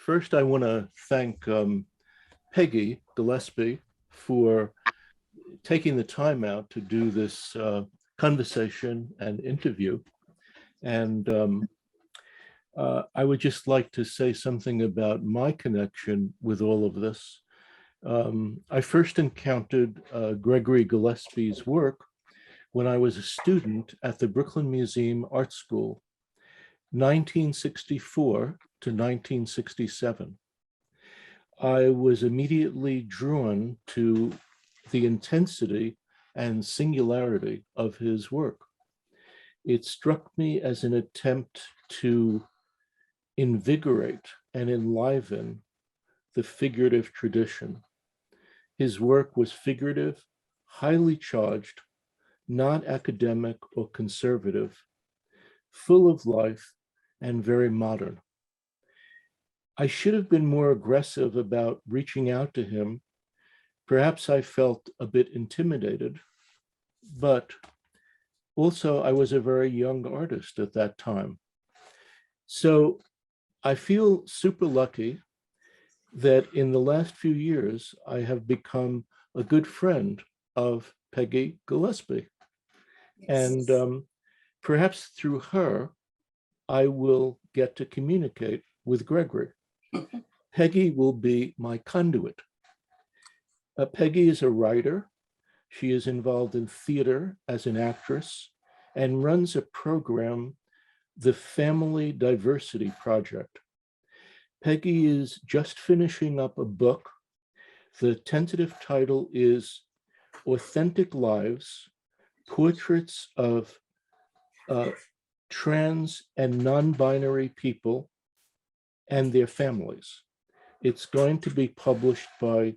First, I want to thank Peggy Gillespie for taking the time out to do this conversation and interview. And I would just like to say something about my connection with all of this. I first encountered Gregory Gillespie's work when I was a student at the Brooklyn Museum Art School, 1964 to 1967. I was immediately drawn to the intensity and singularity of his work. It struck me as an attempt to invigorate and enliven the figurative tradition. His work was figurative, highly charged, not academic or conservative, full of life, and very modern. I should have been more aggressive about reaching out to him. Perhaps I felt a bit intimidated, but also I was a very young artist at that time. So I feel super lucky that in the last few years, I have become a good friend of Peggy Gillespie. And perhaps through her, I will get to communicate with Gregory. Peggy will be my conduit. Peggy is a writer. She is involved in theater as an actress and runs a program, the Family Diversity Project. Peggy is just finishing up a book. The tentative title is Authentic Lives, Portraits of Trans and Non-Binary People and Their Families. It's going to be published by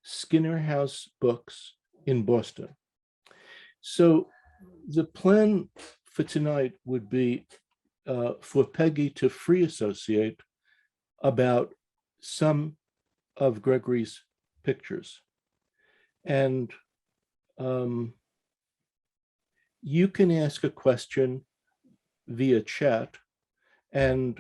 Skinner House Books in Boston. So the plan for tonight would be for Peggy to free associate about some of Gregory's pictures. And you can ask a question via chat, and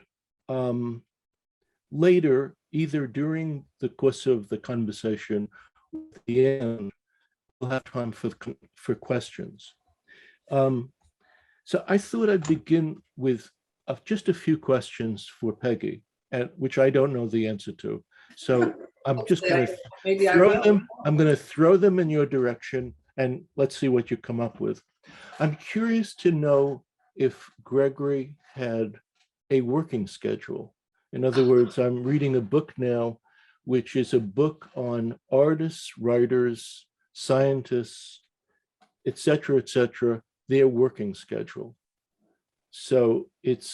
later, either during the course of the conversation or at the end, we'll have time for questions. So I thought I'd begin with just a few questions for Peggy, which I don't know the answer to. So I'm just going to throw them. I'm going to throw them in your direction, and let's see what you come up with. I'm curious to know if Gregory had a working schedule. In other words, I'm reading a book now, which is a book on artists, writers, scientists, et cetera, their working schedule. So it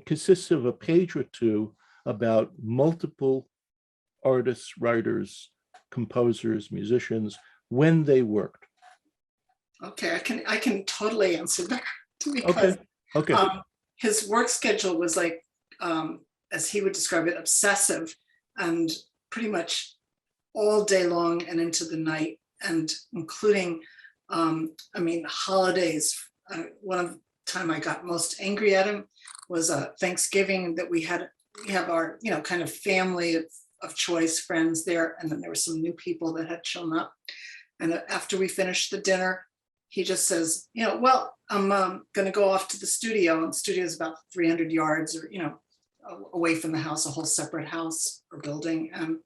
consists of a page or two about multiple artists, writers, composers, musicians, when they worked. Okay, I can totally answer that because okay. His work schedule was like, as he would describe it, obsessive, and pretty much all day long and into the night, and including, I mean, holidays. One of the time I got most angry at him was Thanksgiving, that we have our, kind of family of choice friends there, and then there were some new people that had shown up. And after we finished the dinner, he just says, well, I'm going to go off to the studio, and the studio is about 300 yards or, away from the house, a whole separate house or building. And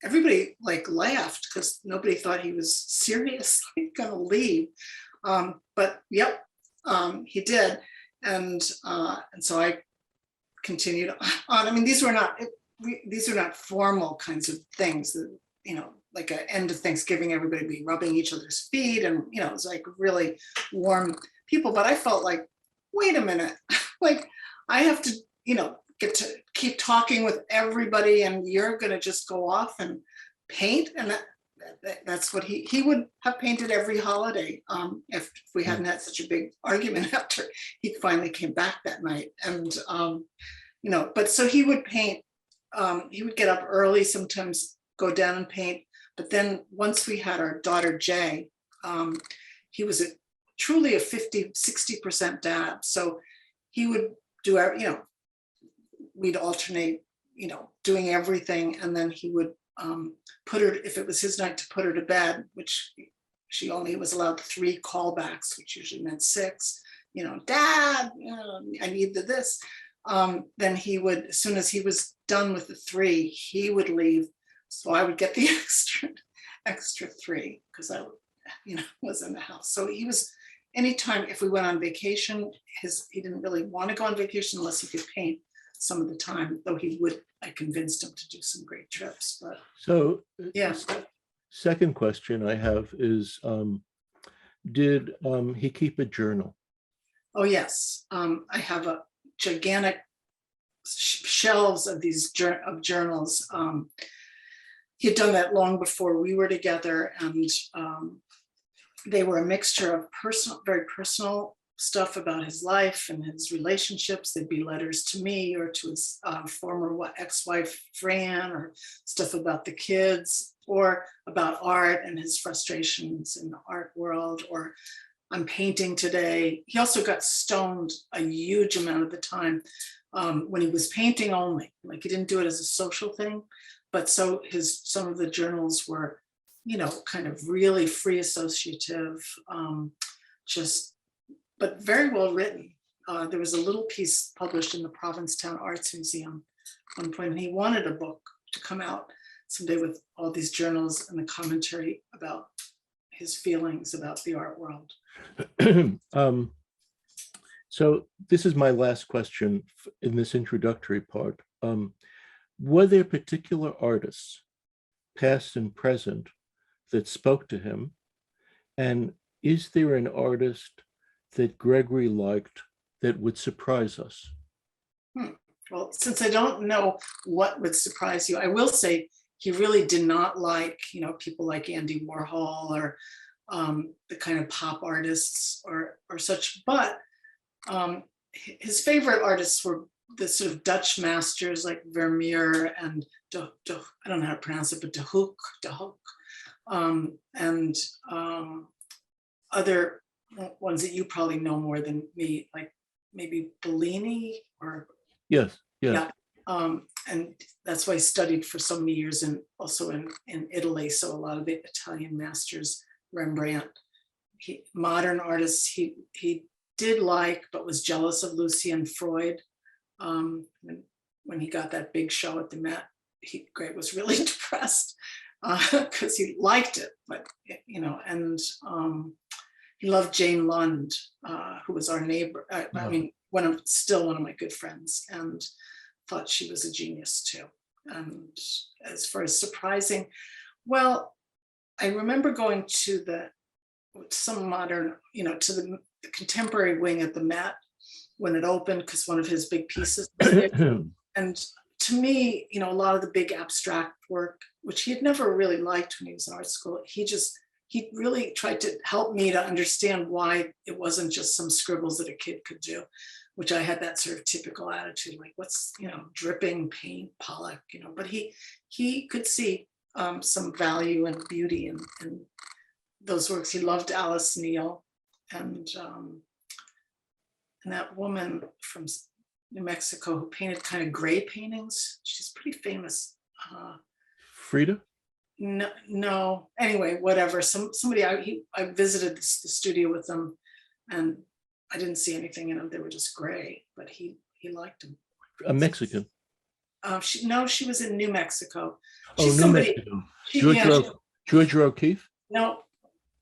everybody laughed because nobody thought he was seriously going to leave. But yep, he did. And so I continued on. I mean, these are not formal kinds of things that, like an end of Thanksgiving, everybody be rubbing each other's feet, and it was like really warm people. But I felt like, wait a minute, like I have to, get to keep talking with everybody, and you're going to just go off and paint. And that's what he would have painted every holiday if we hadn't had such a big argument after he finally came back that night. And but so he would paint. He would get up early, sometimes go down and paint. But then once we had our daughter Jay, he was truly a 50-60% dad. So he would do, we'd alternate doing everything. And then he would put her, if it was his night, to put her to bed, which she only was allowed 3 callbacks, which usually meant 6, Dad, I need this. Then he would, as soon as he was done with the 3, he would leave. So I would get the extra 3 because I, was in the house. So he was, anytime if we went on vacation, he didn't really want to go on vacation unless he could paint some of the time, though I convinced him to do some great trips. But So yeah. Second question I have is, did he keep a journal? Oh, yes. I have a gigantic shelves of these journals. He had done that long before we were together, and they were a mixture of very personal stuff about his life and his relationships. They'd be letters to me or to his former ex-wife, Fran, or stuff about the kids, or about art and his frustrations in the art world, or I'm painting today. He also got stoned a huge amount of the time when he was painting only. Like, he didn't do it as a social thing, but so some of the journals were, kind of really free associative, but very well written. There was a little piece published in the Provincetown Arts Museum at one point, and he wanted a book to come out someday with all these journals and the commentary about his feelings about the art world. So this is my last question in this introductory part. Were there particular artists, past and present, that spoke to him? And is there an artist that Gregory liked that would surprise us? Well, since I don't know what would surprise you, I will say he really did not like, people like Andy Warhol or the kind of pop artists or such. But his favorite artists were the sort of Dutch masters like Vermeer and I don't know how to pronounce it, but De Hoek, and other ones that you probably know more than me, like maybe Bellini or Yes. yeah. And that's why I studied for so many years, and also in Italy. So a lot of the Italian masters, Rembrandt, modern artists, he did like, but was jealous of Lucian Freud. When he got that big show at the Met, Greg was really depressed because he liked it, but and he loved Jane Lund, who was our neighbor. I mean, still one of my good friends, and thought she was a genius too. And as far as surprising, well, I remember going to some modern, to the contemporary wing at the Met when it opened, because one of his big pieces was there. And to me, a lot of the big abstract work, which he had never really liked when he was in art school, he really tried to help me to understand why it wasn't just some scribbles that a kid could do, which I had that sort of typical attitude, like, what's, dripping paint, Pollock, but he could see some value and beauty in those works. He loved Alice Neal, and that woman from New Mexico who painted kind of gray paintings. She's pretty famous. Frida? No. Anyway, whatever. Somebody I visited the studio with them, and I didn't see anything in them. They were just gray, but he liked them. A Mexican? She was in New Mexico. She's New Mexico. Georgia O'Keeffe? No,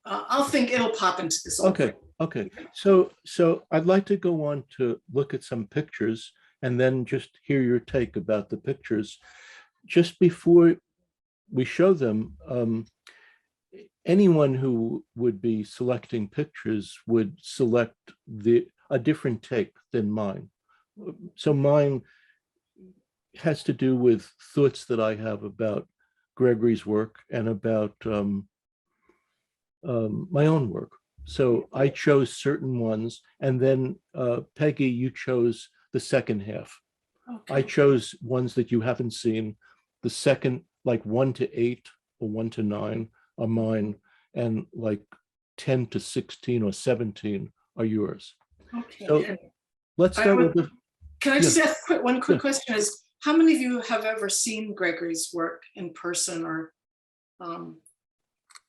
I'll think it'll pop into this. Okay. So I'd like to go on to look at some pictures and then just hear your take about the pictures. Just before we show them, anyone who would be selecting pictures would select a different take than mine. So mine has to do with thoughts that I have about Gregory's work and about my own work. So I chose certain ones, and then Peggy, you chose the second half. Okay. I chose ones that you haven't seen. The second, like 1 to 8 or 1 to 9 are mine, and like 10 to 16 or 17 are yours. Okay. So let's start with the. Can I just ask one quick question? Is how many of you have ever seen Gregory's work in person or,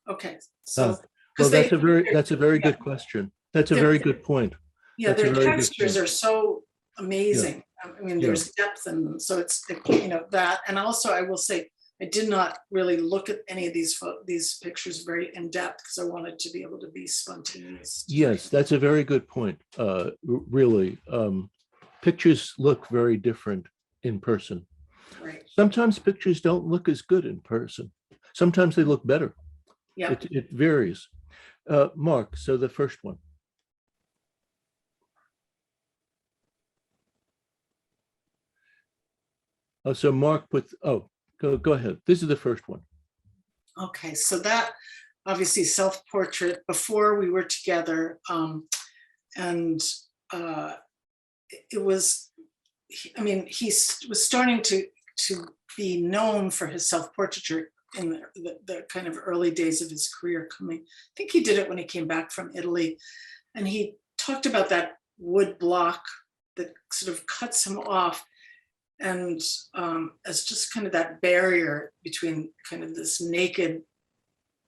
okay, so, Well, because they, that's a very yeah, good question. That's a their, very good point. yeah, That's a their very good textures point. are so Yeah, amazing. I mean, yeah. there's depth in them. So it's, you know, that, and also I will say, I did not really look at any of these pictures very in depth because I wanted to be able to be spontaneous. Yes, that's a very good point. Really, pictures look very different in person. Right. Sometimes pictures don't look as good in person. Sometimes they look better. Yeah. It varies. Mark, so the first one. Oh, so Mark put, oh, go ahead. This is the first one. Okay, so that obviously self-portrait before we were together, and it was, I mean, he was starting to be known for his self-portraiture in the kind of early days of his career coming. I think he did it when he came back from Italy, and he talked about that wood block that sort of cuts him off, and as just kind of that barrier between kind of this naked,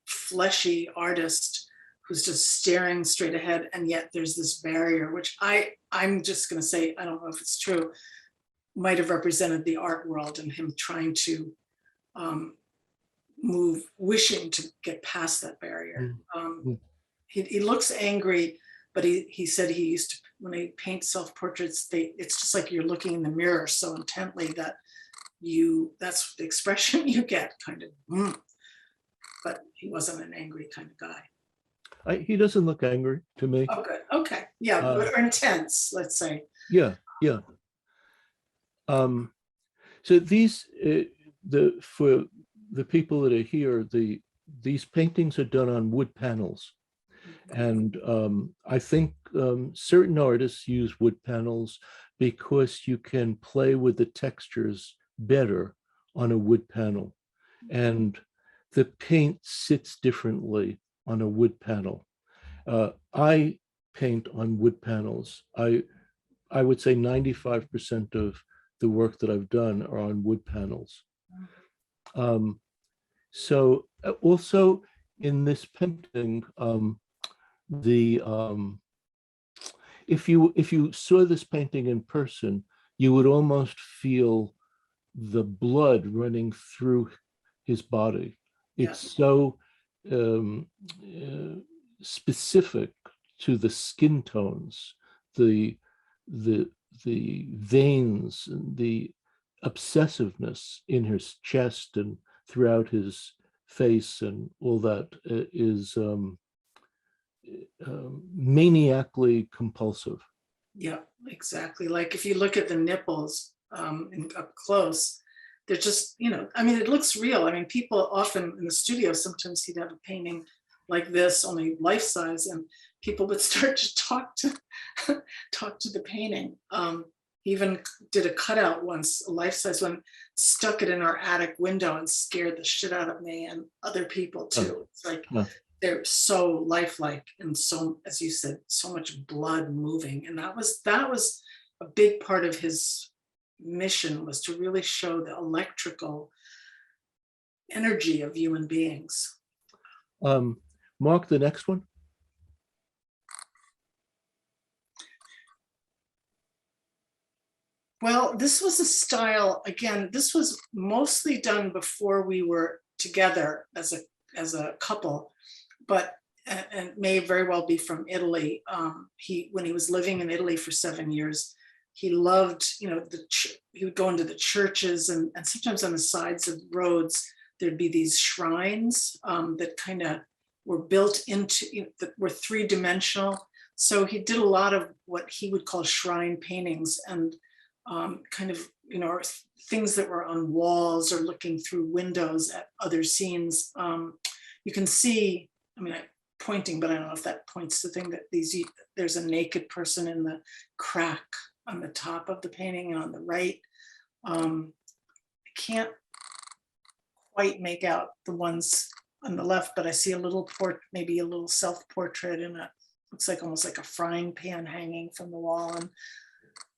fleshy artist who's just staring straight ahead, and yet there's this barrier, which I'm just going to say, I don't know if it's true, might have represented the art world and him trying to wishing to get past that barrier. He looks angry, but he said he used to, when he paints self-portraits, it's just like you're looking in the mirror so intently that that's the expression you get, kind of. But he wasn't an angry kind of guy. He doesn't look angry to me. Oh, good. Okay. Yeah, or intense, let's say. Yeah, yeah. So these, for the people that are here, these paintings are done on wood panels. And I think certain artists use wood panels because you can play with the textures better on a wood panel. And the paint sits differently on a wood panel. I paint on wood panels. I would say 95% of the work that I've done are on wood panels. So also in this painting, if you saw this painting in person, you would almost feel the blood running through his body. It's so specific to the skin tones, the veins, and the obsessiveness in his chest and throughout his face, and all that is maniacally compulsive. Yeah, exactly. Like if you look at the nipples up close, they're just, you know, I mean, it looks real. I mean, people often in the studio, sometimes he'd have a painting like this, only life size, and people would start to talk to the painting. He even did a cutout once, a life size one, stuck it in our attic window and scared the shit out of me and other people too. It's like, they're so lifelike, and so, as you said, so much blood moving. And that was a big part of his mission, was to really show the electrical energy of human beings. Mark, the next one. Well, this was a style, again, this was mostly done before we were together as a couple, but and may very well be from Italy. When he was living in Italy for 7 years, he loved, you know, he would go into the churches, and sometimes on the sides of roads, there'd be these shrines that kind of were built into, you know, that were three-dimensional. So he did a lot of what he would call shrine paintings, and kind of, you know, things that were on walls or looking through windows at other scenes. You can see, I mean, I'm pointing, but I don't know if that points to the thing that there's a naked person in the crack on the top of the painting, and on the right. I can't quite make out the ones on the left, but I see a little maybe a little self-portrait, and looks like almost like a frying pan hanging from the wall. And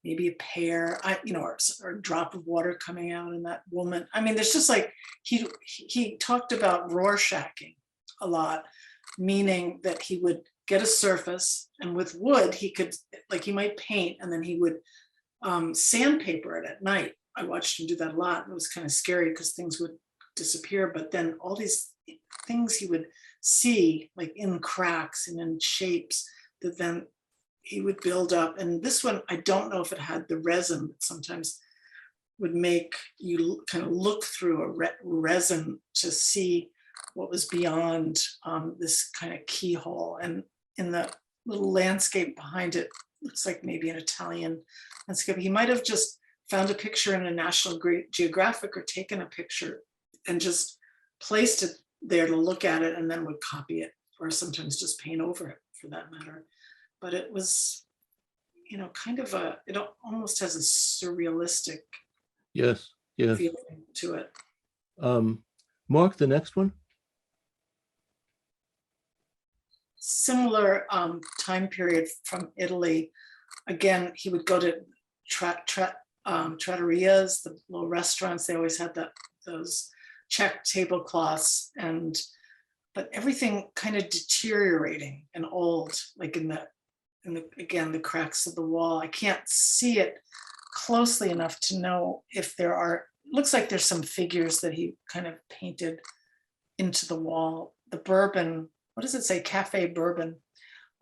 maybe a pear, or a drop of water coming out in that woman. I mean, there's just like, he talked about Rorschaching a lot, meaning that he would get a surface, and with wood, he could, like, he might paint, and then he would sandpaper it at night. I watched him do that a lot. It was kind of scary because things would disappear, but then all these things he would see, like in cracks and in shapes, that then he would build up. And this one, I don't know if it had the resin, but sometimes would make you kind of look through a resin to see what was beyond this kind of keyhole. And in the little landscape behind it, looks like maybe an Italian landscape. He might have just found a picture in a National Geographic or taken a picture and just placed it there to look at it, and then would copy it, or sometimes just paint over it for that matter. But it was, kind of it almost has a surrealistic Yes, yes. feeling to it. Mark, the next one. Similar time period from Italy. Again, he would go to trattorias, the little restaurants. They always had those check tablecloths, but everything kind of deteriorating and old, like in again, the cracks of the wall. I can't see it closely enough to know if looks like there's some figures that he kind of painted into the wall. The Bourbon, what does it say? Cafe Bourbon.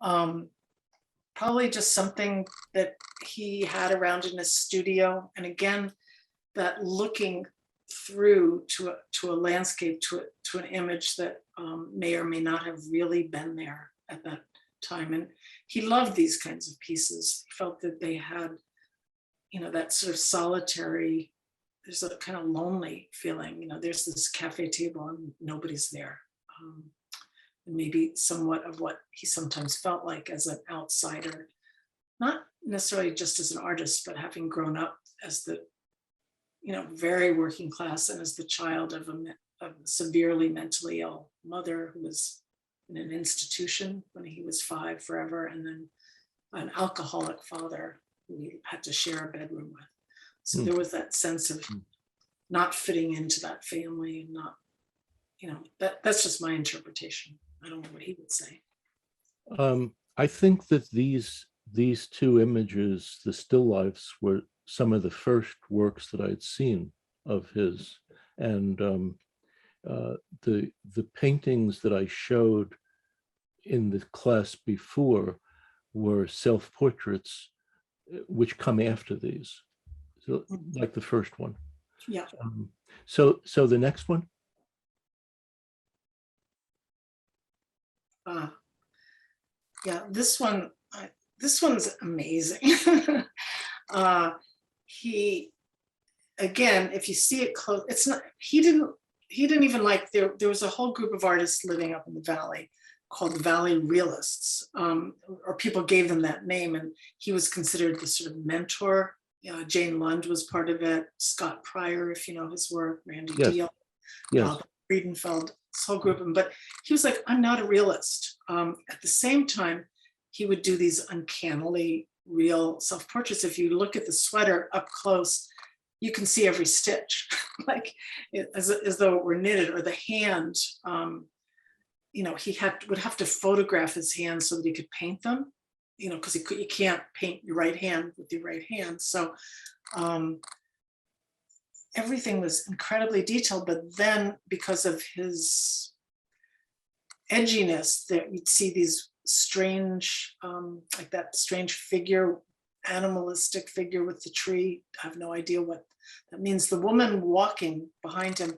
Probably just something that he had around in his studio. And again, that looking through to a landscape, to an image that may or may not have really been there at that time. And he loved these kinds of pieces. He felt that they had, that sort of solitary, there's a kind of lonely feeling. There's this cafe table and nobody's there. And maybe somewhat of what he sometimes felt like as an outsider, not necessarily just as an artist, but having grown up as the very working class, and as the child of a severely mentally ill mother who was in an institution when he was 5 forever, and then an alcoholic father who he had to share a bedroom with. So there was that sense of not fitting into that family, and not, that's just my interpretation. I don't know what he would say. I think that these two images, the still lifes, were some of the first works that I'd seen of his, and the paintings that I showed in the class before were self-portraits, which come after these, so like the first one. Yeah. So the next one. Yeah, this one's amazing. He, again, if you see it close, it's not, he didn't even like, there was a whole group of artists living up in the valley called the Valley Realists, or people gave them that name, and he was considered the sort of mentor. Jane Lund was part of it, Scott Pryor, if you know his work, Randy Deal, Yes. Friedenfeld, this whole group. But he was like, I'm not a realist. At the same time, he would do these uncannily real self-portraits. If you look at the sweater up close, you can see every stitch, like as though it were knitted, or the hand. He would have to photograph his hands so that he could paint them, because you can't paint your right hand with your right hand. So everything was incredibly detailed, but then because of his edginess, that you'd see these strange, like that strange figure, animalistic figure with the tree. I have no idea what that means. The woman walking behind him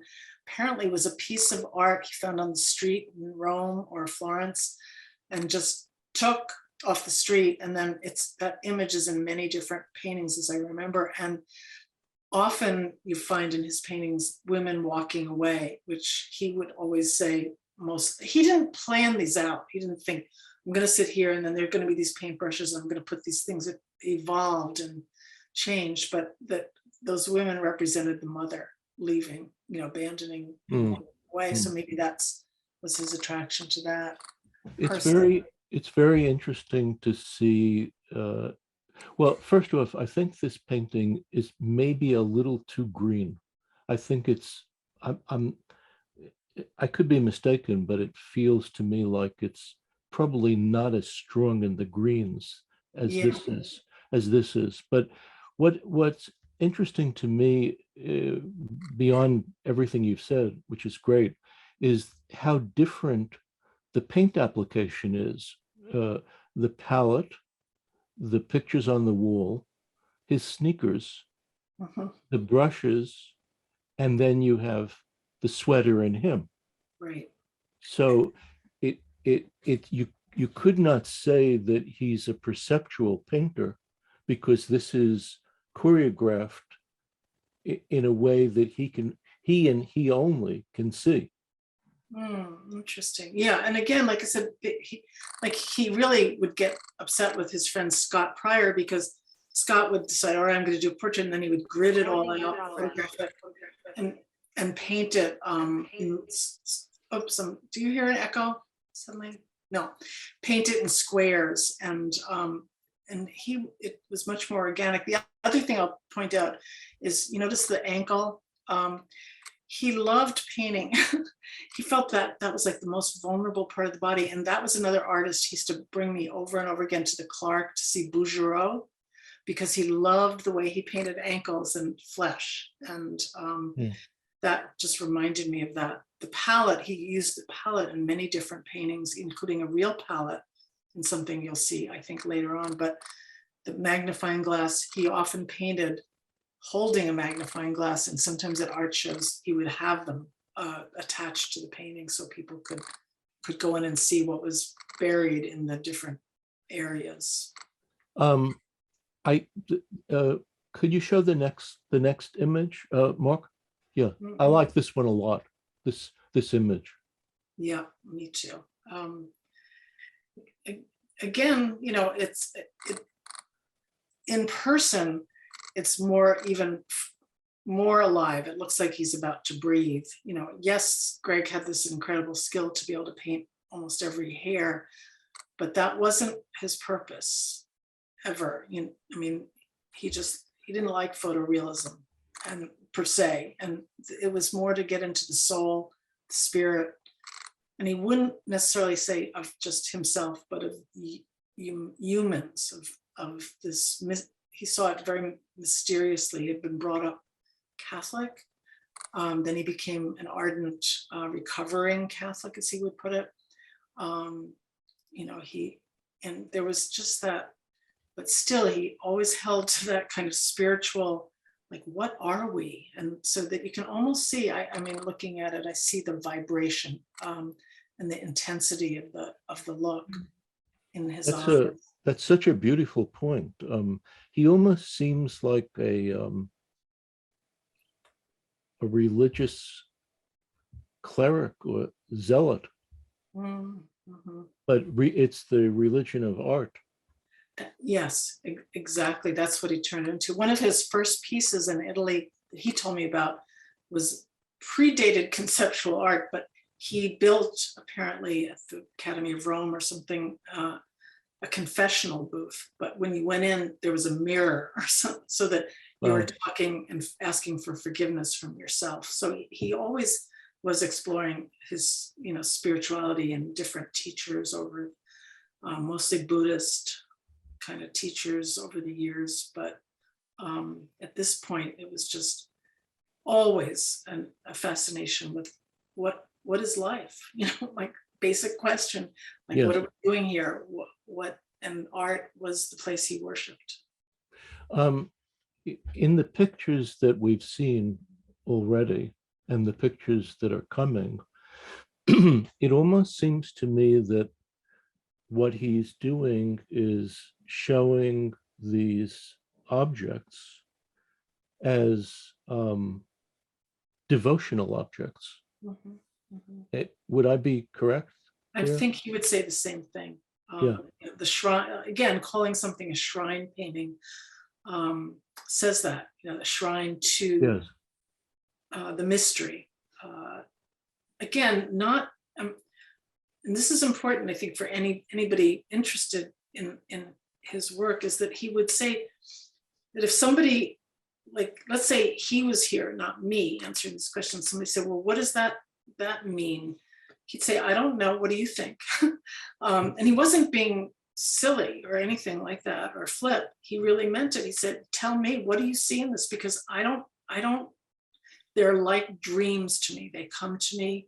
apparently was a piece of art he found on the street in Rome or Florence, and just took off the street. And then that image is in many different paintings, as I remember. And often you find in his paintings women walking away, which he would always say he didn't plan these out. He didn't think, I'm going to sit here and then there are going to be these paintbrushes, and I'm going to put these things that evolved and changed, but that those women represented the mother leaving, abandoning away. So maybe was his attraction to that. It's very interesting to see Well, first off, I think this painting is maybe a little too green. I think it's, I'm I could be mistaken, but it feels to me like it's probably not as strong in the greens as Yeah. this is. But what's interesting to me, beyond everything you've said, which is great, is how different the paint application is. Uh, the palette, the pictures on the wall, his sneakers, Mhm. the brushes, and then you have the sweater and him. Right. So you could not say that he's a perceptual painter because this is choreographed in a way that he and he only can see. Interesting. Yeah, and again, like I said, he really would get upset with his friend Scott Pryor because Scott would decide, all right, I'm going to do a portrait, and then he would grid it all out, photograph it, and paint it. Oops, do you hear an echo? Suddenly, no, paint it in squares, and it was much more organic. The other thing I'll point out is, you notice the ankle. He loved painting. He felt that that was like the most vulnerable part of the body. And that was another artist. He used to bring me over and over again to the Clark to see Bouguereau because he loved the way he painted ankles and flesh. And Hmm. that just reminded me of that. The palette, he used the palette in many different paintings, including a real palette and something you'll see, I think, later on. But the magnifying glass, he often painted holding a magnifying glass, and sometimes at art shows he would have them attached to the painting so people could go in and see what was buried in the different areas. Um, I uh, could you show the next image, Mark? Yeah, I Mhm. like this one a lot. This image. Yeah, me too. Again, in person, it's more even more alive. It looks like he's about to breathe. Yes, Greg had this incredible skill to be able to paint almost every hair, but that wasn't his purpose ever. I mean, he didn't like photorealism and per se, and it was more to get into the soul, the spirit, and he wouldn't necessarily say of just himself, but of humans, of this. He saw it very mysteriously. He had been brought up Catholic. Then he became an ardent, recovering Catholic, as he would put it. Um, and there was just that, but still, he always held to that kind of spiritual, like, what are we? And so that you can almost see, I mean, looking at it, I see the vibration and the intensity of the look in his That's eyes. a that's such a beautiful point. He almost seems like a religious cleric or zealot, Mhm. but it's the religion of art. Yes, exactly. That's what he turned into. One of his first pieces in Italy that he told me about was predated conceptual art, but he built, apparently at the Academy of Rome or something, a confessional booth. But when you went in, there was a mirror or something, so that you were Wow. talking and asking for forgiveness from yourself. So he always was exploring his, spirituality and different teachers over, mostly Buddhist kind of teachers over the years. But at this point, it was just always a fascination with what is life? Like, basic question, like, what Yes. are we doing here? What and art was the place he worshipped. Um, in the pictures that we've seen already and the pictures that are coming, it almost seems to me that what he's doing is showing these objects as devotional objects. Mhm, mhm. Would I be correct I there? think he would say the same thing. Yeah. The shrine, again, calling something a shrine painting, says that, a shrine to Yes. the mystery. Uh, Again, not, and this is important, I think, for anybody interested in his work is that he would say that if somebody, like, let's say he was here, not me, answering this question, somebody said, well, what does that mean? He'd say, I don't know, what do you think? And he wasn't being silly or anything like that, or flip. He really meant it. He said, tell me, what do you see in this? Because I don't, they're like dreams to me. They come to me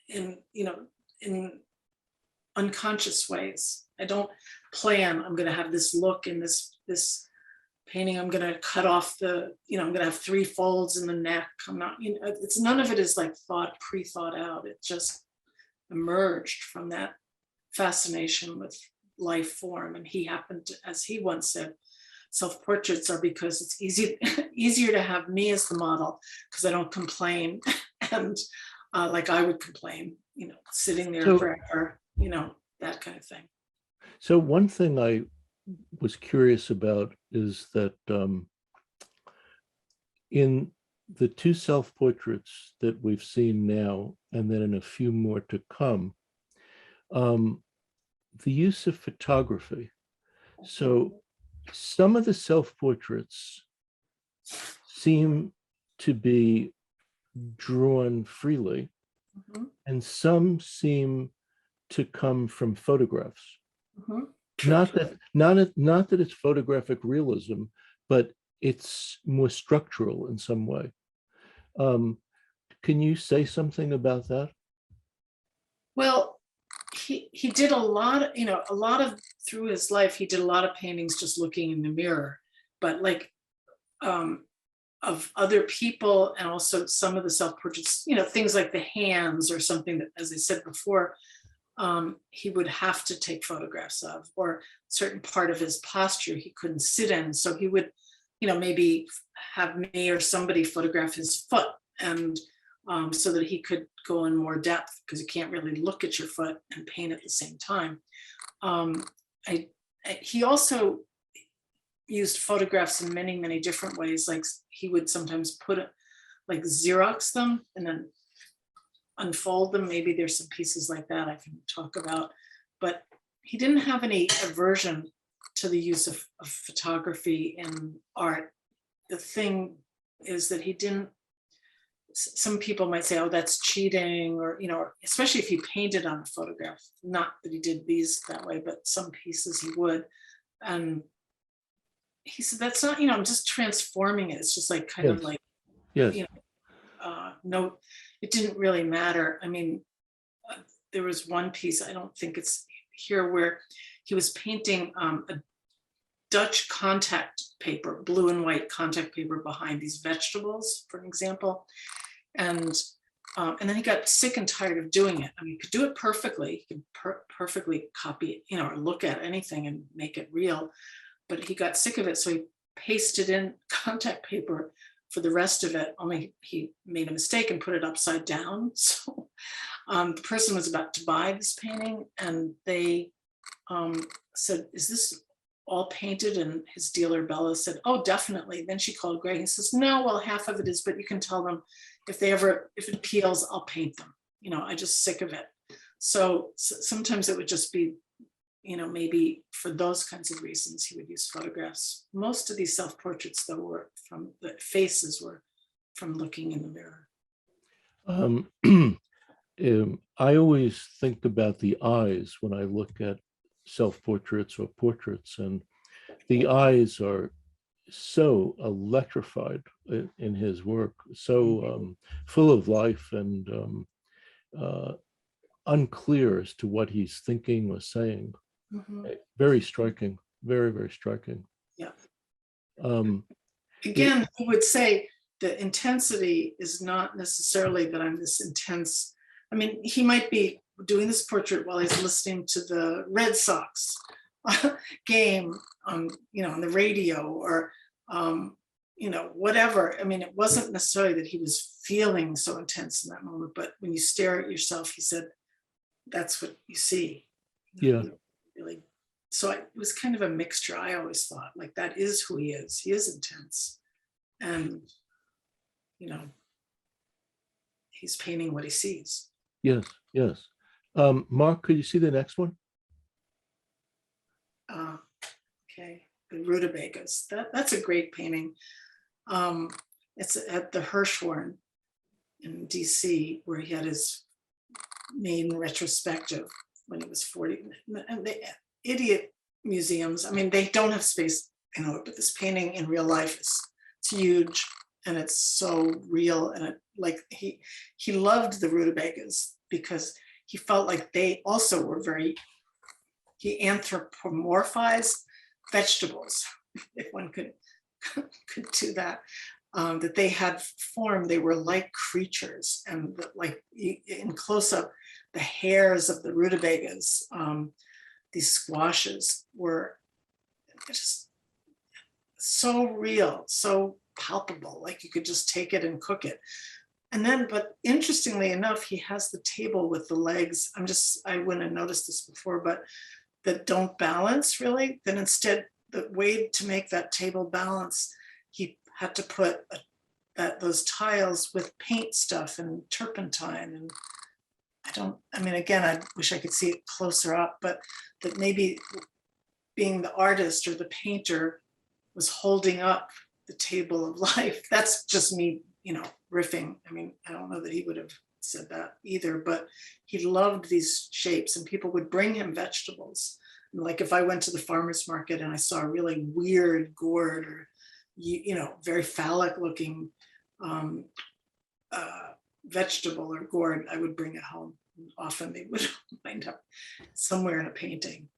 in, in unconscious ways. I don't plan, I'm going to have this look in this painting. I'm going to cut off the, I'm going to have 3 folds in the neck. I'm not, it's none of it is like pre-thought out. It just emerged from that fascination with life form. And he happened to, as he once said, self-portraits are because it's easier to have me as the model because I don't complain and like I would complain, sitting there forever, that kind of thing. So one thing I was curious about is that in the 2 self-portraits that we've seen now, and then in a few more to come, the use of photography. So some of the self-portraits seem to be drawn freely, and some seem to come from photographs. Not that it's photographic realism, but it's more structural in some way. Can you say something about that? Well, he did a lot of through his life, he did a lot of paintings just looking in the mirror, but like of other people, and also some of the self-portraits, things like the hands or something that, as I said before, he would have to take photographs of, or certain part of his posture he couldn't sit in. So he would, maybe have me or somebody photograph his foot, and so that he could go in more depth, because you can't really look at your foot and paint at the same time. He also used photographs in many, many different ways. Like he would sometimes like Xerox them and then unfold them. Maybe there's some pieces like that I can talk about, but he didn't have any aversion to the use of photography in art. The thing is that he didn't, some people might say, oh, that's cheating, or, especially if he painted on a photograph, not that he did these that way, but some pieces he would. And he said, that's not, I'm just transforming it. It's just like kind of like, no, it didn't really matter. I mean, there was one piece, I don't think it's here, where he was painting a Dutch contact paper, blue and white contact paper behind these vegetables, for example. And then he got sick and tired of doing it. I mean, he could do it perfectly. He could perfectly copy it, or look at anything and make it real. But he got sick of it, so he pasted in contact paper for the rest of it, only he made a mistake and put it upside down. So the person was about to buy this painting, and they said, is this all painted? And his dealer, Bella, said, oh, definitely. Then she called Greg. He says, no, well, half of it is, but you can tell them if it peels, I'll paint them. I'm just sick of it. So sometimes it would just be, maybe for those kinds of reasons, he would use photographs. Most of these self-portraits, though, were from the faces, were from looking in the mirror. I always think about the eyes when I look at self-portraits or portraits, and the eyes are so electrified in his work, so full of life and unclear as to what he's thinking or saying. Very striking, very, very striking. Yeah. Again, he would say the intensity is not necessarily that I'm this intense. I mean, he might be doing this portrait while he's listening to the Red Sox game on, on the radio, or, whatever. I mean, it wasn't necessarily that he was feeling so intense in that moment, but when you stare at yourself, he said, that's what you see. Yeah. Really. So it was kind of a mixture. I always thought, like, that is who he is. He is intense. And, he's painting what he sees. Yes, yes. Mark, could you see the next one? Okay, the rutabagas. That's a great painting. It's at the Hirshhorn in DC, where he had his main retrospective when he was 40. And the idiot museums, I mean, they don't have space, but this painting in real life it's huge and it's so real. And it, like he loved the rutabagas because he felt like they also were he anthropomorphized vegetables, if one could do that. That they had form, they were like creatures, and like in close up, the hairs of the rutabagas, these squashes were just so real, so palpable, like you could just take it and cook it. And then, but interestingly enough, he has the table with the legs. I wouldn't have noticed this before, but that don't balance really. Then instead, the way to make that table balance, he had to put those tiles with paint stuff and turpentine. And again, I wish I could see it closer up, but that maybe being the artist or the painter was holding up the table of life. That's just me, riffing. I mean, I don't know that he would have said that either, but he loved these shapes, and people would bring him vegetables. And like if I went to the farmer's market and I saw a really weird gourd or very phallic looking vegetable or gourd, I would bring it home. Often they would wind up somewhere in a painting.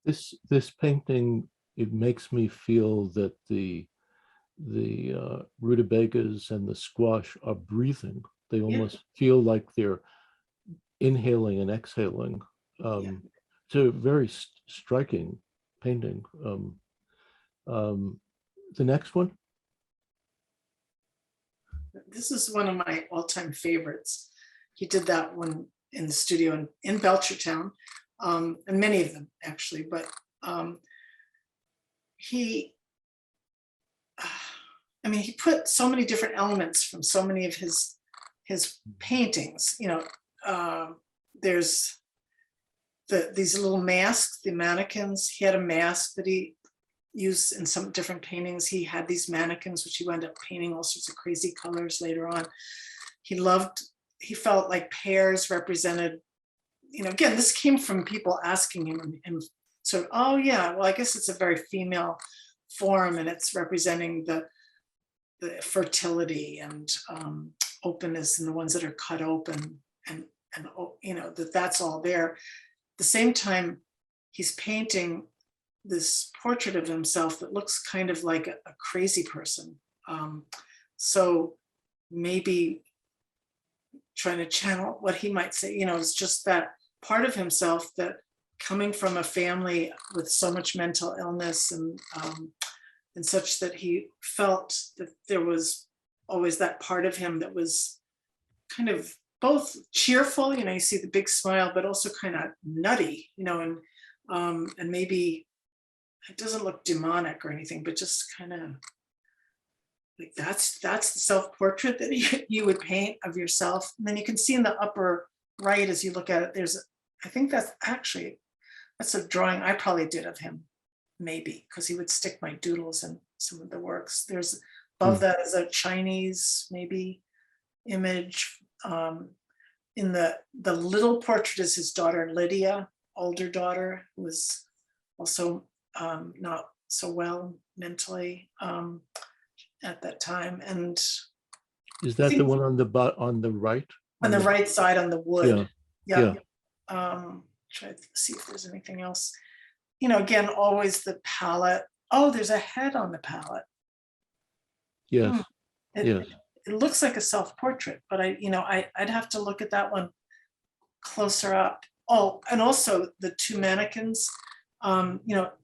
This painting, it makes me feel that the rutabagas and the squash are breathing. They almost feel like they're inhaling and exhaling. It's a very striking painting. The next one. This is one of my all-time favorites. He did that one in the studio in Belchertown, and many of them actually, but he put so many different elements from so many of his paintings. There's these little masks, the mannequins. He had a mask that he used in some different paintings. He had these mannequins, which he wound up painting all sorts of crazy colors later on. He felt like pears represented, again, this came from people asking him and sort of, oh yeah, well, I guess it's a very female form and it's representing the fertility and openness, and the ones that are cut open, and that's all there. At the same time, he's painting this portrait of himself that looks kind of like a crazy person. So maybe trying to channel what he might say, it's just that part of himself that coming from a family with so much mental illness and such, that he felt that there was always that part of him that was kind of both cheerful, you see the big smile, but also kind of nutty, and maybe it doesn't look demonic or anything, but just kind of like that's the self-portrait that you would paint of yourself. And then you can see in the upper right, as you look at it, I think that's a drawing I probably did of him, maybe, because he would stick my doodles in some of the works. There's above that is a Chinese maybe image. In the little portrait is his daughter Lydia, older daughter, who was also not so well mentally at that time. And is that the one on the right? On the right side on the wood. Yeah. Try to see if there's anything else. Again, always the palette. Oh, there's a head on the palette. Yes. Yes. It looks like a self-portrait, but I'd have to look at that one closer up. Oh, and also the two mannequins.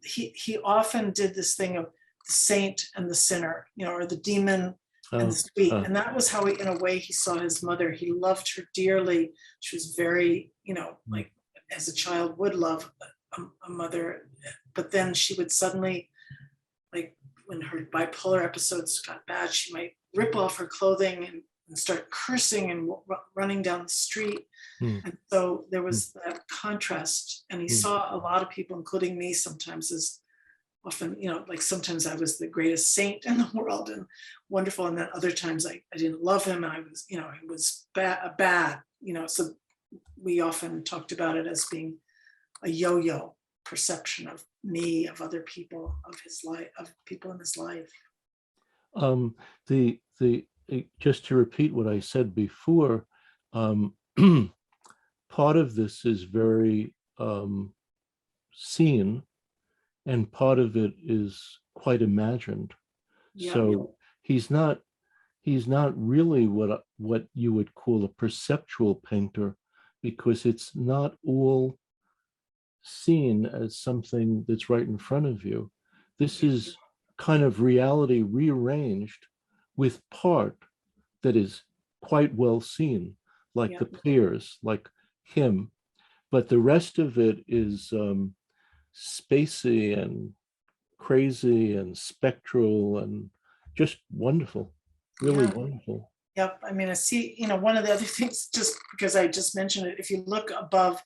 He often did this thing of the saint and the sinner, or the demon and the sweet. And that was how in a way, he saw his mother. He loved her dearly. She was very, like as a child would love a mother, but then she would suddenly, like when her bipolar episodes got bad, she might rip off her clothing and start cursing and running down the street. And so there was that contrast, and he saw a lot of people, including me sometimes, as often, like sometimes I was the greatest saint in the world and wonderful. And then other times I didn't love him and I was, it was bad, so we often talked about it as being a yo-yo perception of me, of other people, of his life, of people in his life. The just to repeat what I said before, part of this is very seen, and part of it is quite imagined. Yeah. So he's not really what you would call a perceptual painter, because it's not all seen as something that's right in front of you. This is kind of reality rearranged with part that is quite well seen, like Yeah. the players, like him, but the rest of it is spacey and crazy and spectral and just wonderful, really Yeah. wonderful. Yep. I mean, I see, one of the other things, just because I just mentioned it, if you look above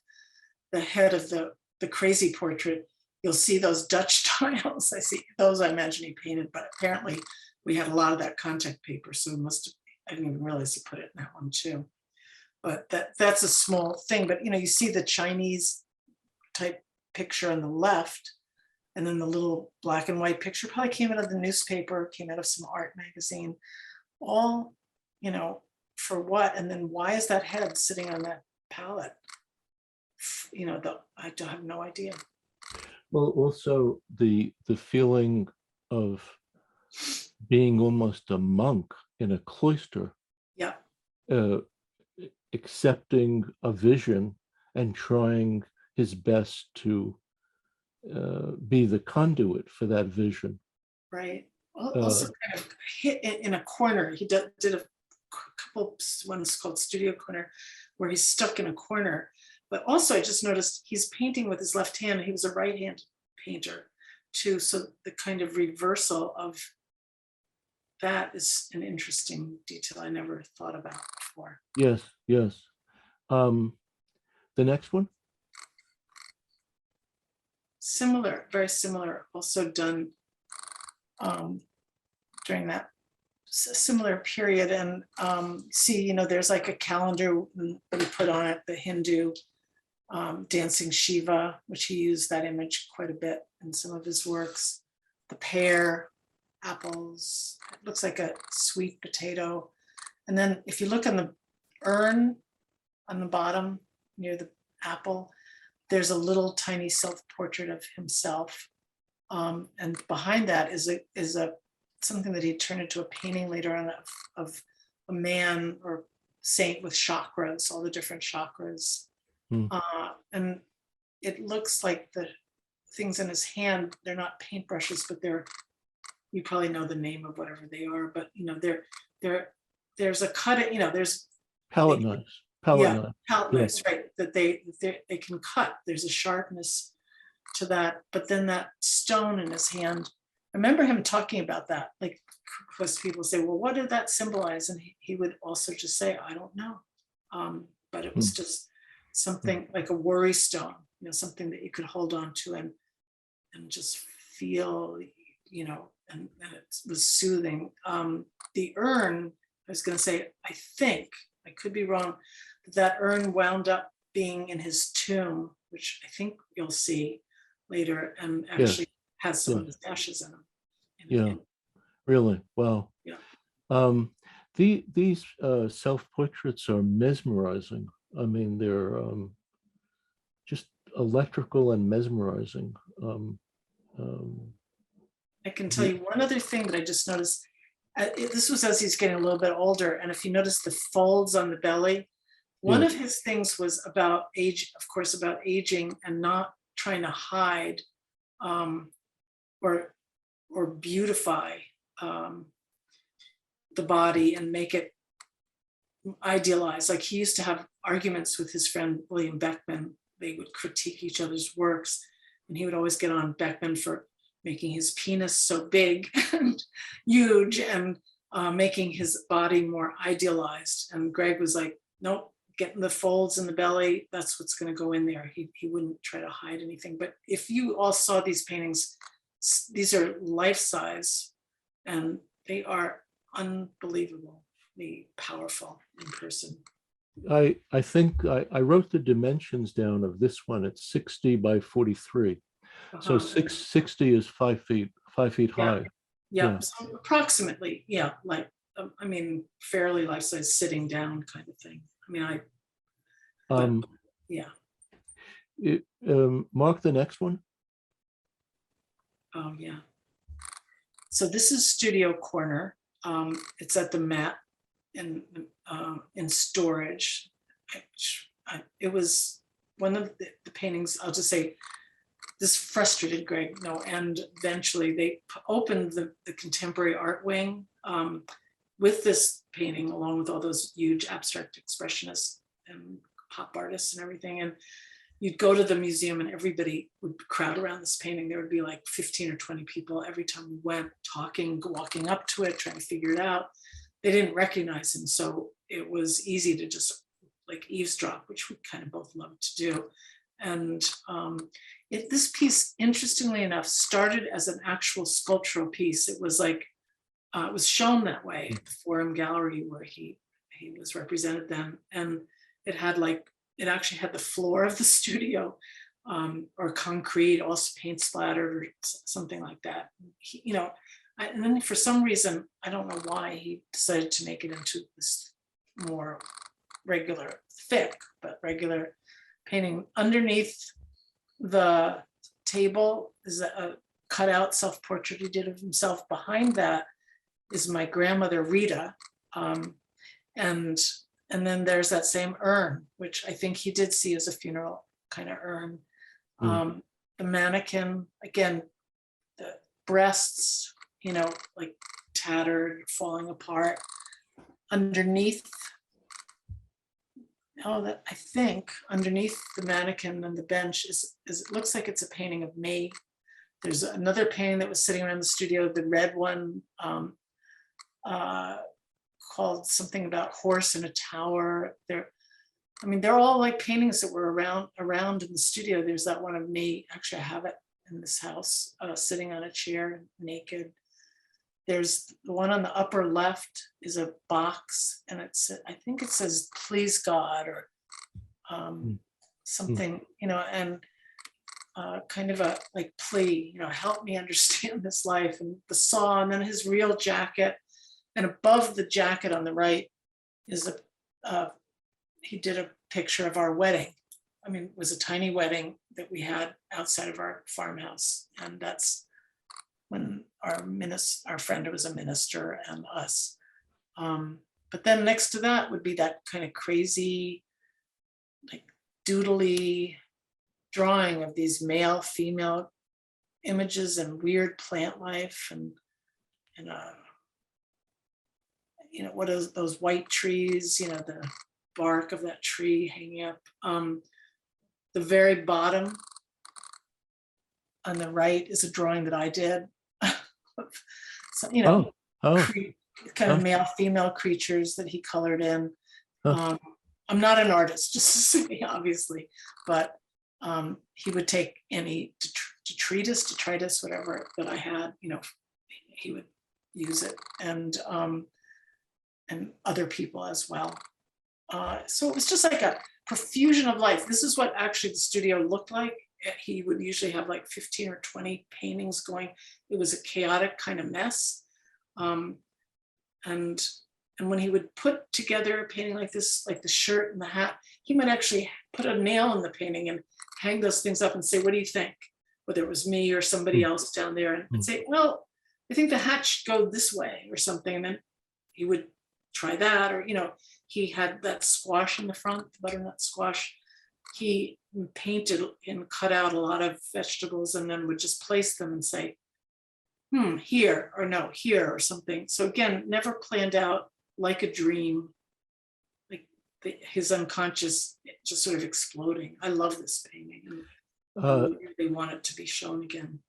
the head of the crazy portrait, you'll see those Dutch tiles. I see those, I imagine he painted, but apparently we had a lot of that contact paper. So I didn't even realize he put it in that one too. But that's a small thing. But you see the Chinese type picture on the left, and then the little black and white picture probably came out of the newspaper, came out of some art magazine, all, for what? And then why is that head sitting on that palette? I don't have no idea. Well, also the feeling of being almost a monk in a cloister, Yeah. Accepting a vision and trying his best to be the conduit for that vision. Right. Also kind of hit in a corner. He did a couple ones called Studio Corner, where he's stuck in a corner. But also I just noticed he's painting with his left hand. He was a right-handed painter too. So the kind of reversal of that is an interesting detail I never thought about before. Yes, yes. The next one? Similar, very similar, also done during that similar period. And see, there's like a calendar that he put on it, the Hindu dancing Shiva, which he used that image quite a bit in some of his works. The pear, apples, it looks like a sweet potato. And then if you look on the urn on the bottom near the apple, there's a little tiny self-portrait of himself. And behind that is a something that he turned into a painting later on of a man or saint with chakras, all the different chakras. And it looks like the things in his hand, they're not paintbrushes, but you probably know the name of whatever they are, but there's a cut, there's palette knives. Palette knives. Palette knives, right? That they can cut. There's a sharpness to that. But then that stone in his hand, I remember him talking about that. Like, because people say, well, what did that symbolize? And he would also just say, I don't know. But it was just something like a worry stone, something that you could hold on to and just feel, and it was soothing. The urn, I was going to say, I think, I could be wrong, but that urn wound up being in his tomb, which I think you'll see later, and actually has some of his ashes in them. Really? Wow. Yeah. These self-portraits are mesmerizing. I mean, they're just electrical and mesmerizing. I can tell you one other thing that I just noticed. This was as he's getting a little bit older, and if you notice the folds on the belly, one of his things was about age, of course, about aging and not trying to hide or beautify the body and make it idealized. Like he used to have arguments with his friend William Beckman. They would critique each other's works, and he would always get on Beckman for making his penis so big and huge and making his body more idealized. And Greg was like, nope, getting the folds in the belly, that's what's going to go in there. He wouldn't try to hide anything. But if you all saw these paintings, these are life-size, and they are unbelievably powerful in person. I think I wrote the dimensions down of this one at 60 by 43. So Uh-huh. 60 is 5 feet, 5 feet Yeah. high. Yeah, so approximately, yeah, like, I mean, fairly life-size sitting down kind of thing. I mean, but yeah, Mark the next one. yeah. So this is Studio Corner. It's at the Met in storage. It was one of the paintings, I'll just say, this frustrated Greg no end. Eventually they opened the contemporary art wing with this painting, along with all those huge abstract expressionists and pop artists and everything. And you'd go to the museum and everybody would crowd around this painting. There would be like 15 or 20 people every time we went, talking, walking up to it, trying to figure it out. They didn't recognize him. So it was easy to just like eavesdrop, which we kind of both love to do. And this piece, interestingly enough, started as an actual sculptural piece. It was like, it was shown that way at the Forum Gallery where he was represented then. And it had like, it actually had the floor of the studio or concrete, also paint splattered or something like that. And then for some reason, I don't know why, he decided to make it into this more regular, thick, but regular painting. Underneath the table is a cutout self-portrait he did of himself. Behind that is my grandmother Rita, and then there's that same urn, which I think he did see as a funeral kind of urn. The mannequin, again, the breasts, like tattered, falling apart. Underneath, that I think underneath the mannequin and the bench is it looks like it's a painting of me. There's another painting that was sitting around the studio, the red one, called something about horse in a tower. They're all like paintings that were around in the studio. There's that one of me. Actually, I have it in this house, sitting on a chair, naked. There's the one on the upper left is a box, and I think it says "Please God" or something, and kind of a like plea, help me understand this life, and the saw, and then his real jacket. And above the jacket on the right is he did a picture of our wedding. I mean, it was a tiny wedding that we had outside of our farmhouse. And that's when our friend was a minister and us. But then next to that would be that kind of crazy, like doodly drawing of these male, female images and weird plant life and what is those white trees, the bark of that tree hanging up. The very bottom on the right is a drawing that I did. So, kind of male, female creatures that he colored in. I'm not an artist, just to say, obviously, but he would take any detritus, whatever that I had, he would use it, and other people as well. So it was just like a profusion of life. This is what actually the studio looked like. He would usually have like 15 or 20 paintings going. It was a chaotic kind of mess. And when he would put together a painting like this, like the shirt and the hat, he might actually put a nail in the painting and hang those things up and say, what do you think? Whether it was me or somebody else down there, and say, well, I think the hat should go this way or something. And then he would try that, or, he had that squash in the front, the butternut squash. He painted and cut out a lot of vegetables and then would just place them and say, here, or no, here, or something. So again, never planned out, like a dream, like his unconscious just sort of exploding. I love this painting, and I really want it to be shown again.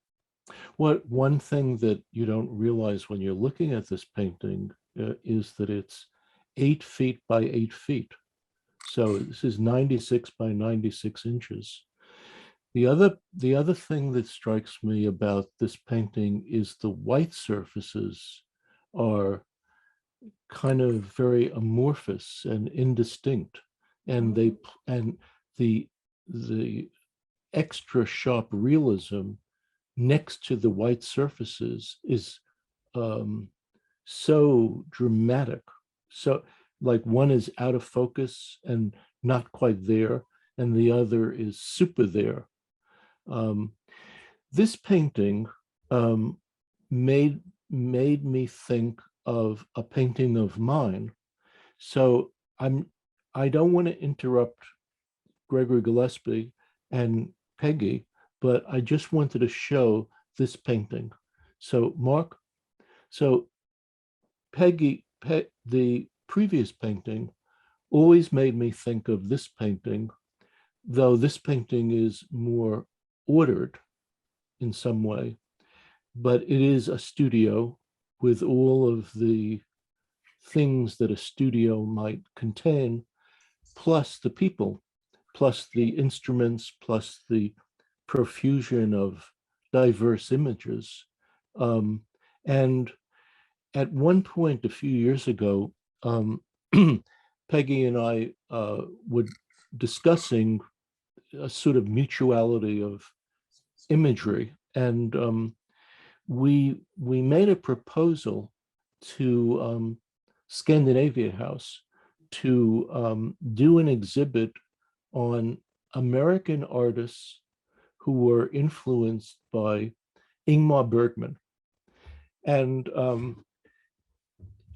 One thing that you don't realize when you're looking at this painting is that it's 8 feet by 8 feet. So this is 96 by 96 inches. the other thing that strikes me about this painting is the white surfaces are kind of very amorphous and indistinct, and they and the extra sharp realism next to the white surfaces is um, so dramatic. So, like one is out of focus and not quite there, and the other is super there. Um, this painting um, made made me think of a painting of mine. So I don't want to interrupt Gregory Gillespie and Peggy, but I just wanted to show this painting. So Mark, so the previous painting always made me think of this painting, though this painting is more ordered in some way, but it is a studio with all of the things that a studio might contain, plus the people, plus the instruments, plus the profusion of diverse images. Um, and at one point a few years ago, Peggy and I were discussing a sort of mutuality of imagery, and we made a proposal to Scandinavia House to do an exhibit on American artists who were influenced by Ingmar Bergman. And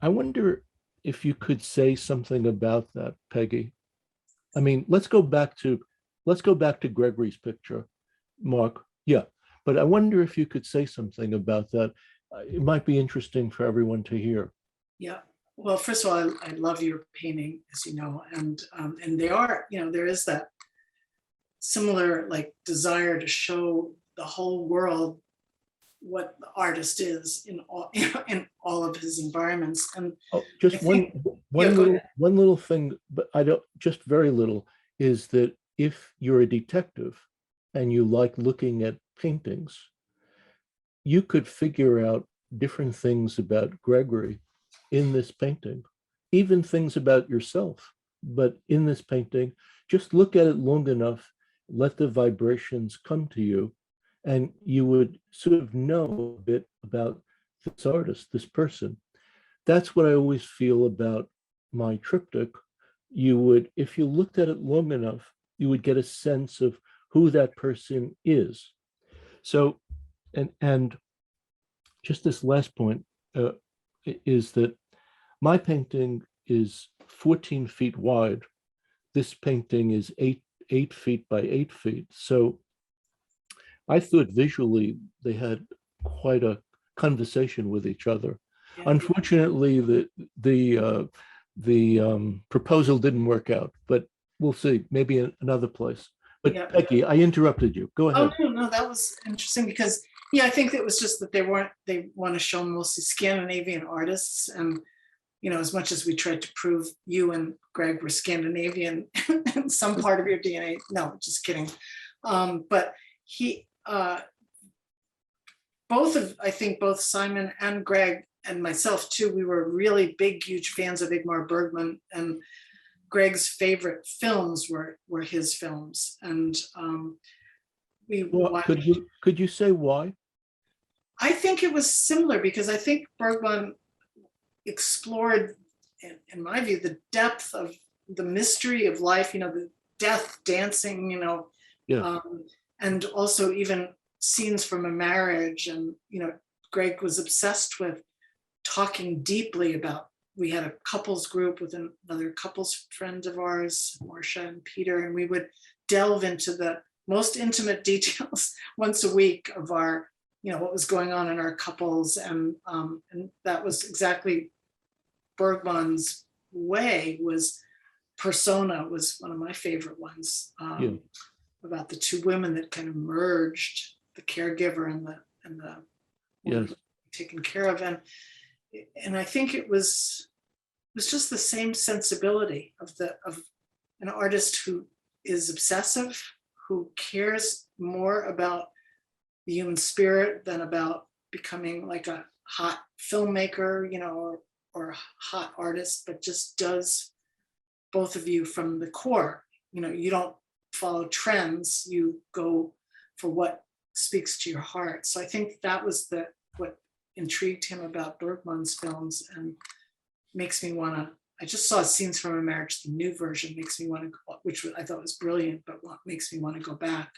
I wonder if you could say something about that, Peggy. I mean, let's go back to Gregory's picture, Mark. Yeah, but I wonder if you could say something about that. It might be interesting for everyone to hear. Yeah. Well, first of all, I love your painting, as you know, and they are, there is that similar like desire to show the whole world what the artist is in all in all of his environments. And Oh, I just think, one yeah, one go little ahead. one little thing, but I don't just very little, is that if you're a detective and you like looking at paintings, you could figure out different things about Gregory in this painting, even things about yourself. But in this painting, just look at it long enough, let the vibrations come to you, and you would sort of know a bit about this artist, this person. That's what I always feel about my triptych. You would, if you looked at it long enough, you would get a sense of who that person is. So, and just this last point uh, is that my painting is 14 feet wide. This painting is 8 feet by 8 feet. So I thought visually they had quite a conversation with each other. Yeah, Unfortunately, the proposal didn't work out, but we'll see. Maybe in another place. But yeah. Becky, I interrupted you. Go Oh, ahead. no, no, that was interesting because, yeah, I think it was just that they want to show mostly Scandinavian artists. And, as much as we tried to prove you and Greg were Scandinavian in some part of your DNA, no, just kidding. But he, I think both Simon and Greg and myself too, we were really big, huge fans of Ingmar Bergman, and Greg's favorite films were his films. And we Well, watched. could you say why? I think it was similar because I think Bergman explored, in my view, the depth of the mystery of life, the death dancing, Yes. and also even scenes from a marriage. And, Greg was obsessed with talking deeply about, we had a couples group with another couples friend of ours, Marcia and Peter, and we would delve into the most intimate details once a week of our, what was going on in our couples. And that was exactly Bergman's way. Was Persona was one of my favorite ones, Yeah. about the two women that kind of merged, the caregiver and the woman Yes. taken care of. And I think it was just the same sensibility of an artist who is obsessive, who cares more about the human spirit than about becoming like a hot filmmaker, or a hot artist, but just does both of you from the core. You don't follow trends, you go for what speaks to your heart. So I think that was what intrigued him about Bergman's films, and makes me want to, I just saw Scenes from a Marriage, the new version, makes me want to go, which I thought was brilliant, but what makes me want to go back.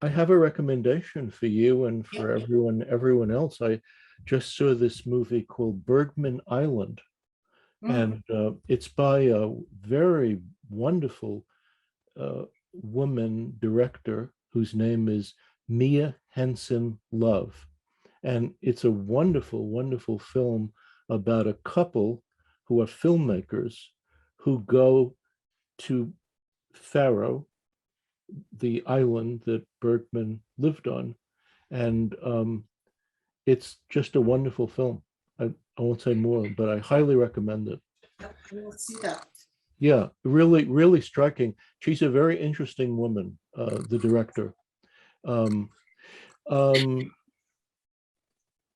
I have a recommendation for you and for Yeah. everyone else. I just saw this movie called Bergman Island, and it's by a very wonderful woman director whose name is Mia Hansen-Love. And it's a wonderful, wonderful film about a couple who are filmmakers who go to Faro, the island that Bergman lived on. And it's just a wonderful film. I won't say more, but I highly recommend it. I will see that. Yeah, really, really striking. She's a very interesting woman, the director. Um, um,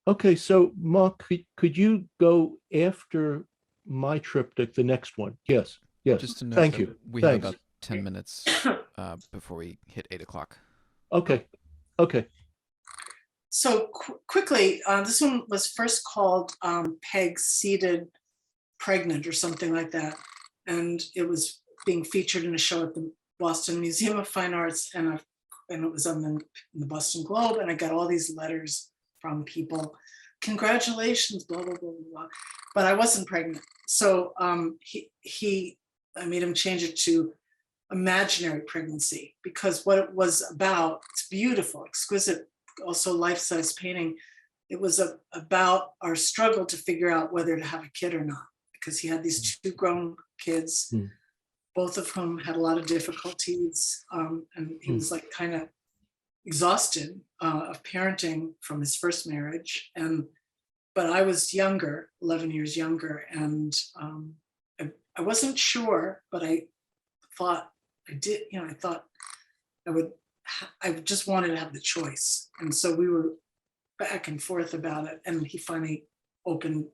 okay, so Mark, could you go after my triptych, the next one? Yes, yes. Just to note Thank that you. we have Thanks. about 10 minutes before we hit 8 o'clock. Okay, okay. So quickly, this one was first called Peg Seated Pregnant or something like that. And it was being featured in a show at the Boston Museum of Fine Arts, and it was on the Boston Globe, and I got all these letters from people, congratulations, blah, blah, blah, blah. But I wasn't pregnant. So I made him change it to imaginary pregnancy, because what it was about, it's beautiful, exquisite, also life-size painting. It was about our struggle to figure out whether to have a kid or not, because he had these two grown kids, both of whom had a lot of difficulties, and he was like kind of exhausted of parenting from his first marriage. But I was younger, 11 years younger, and I wasn't sure, but I thought I thought I just wanted to have the choice. And so we were back and forth about it, and he finally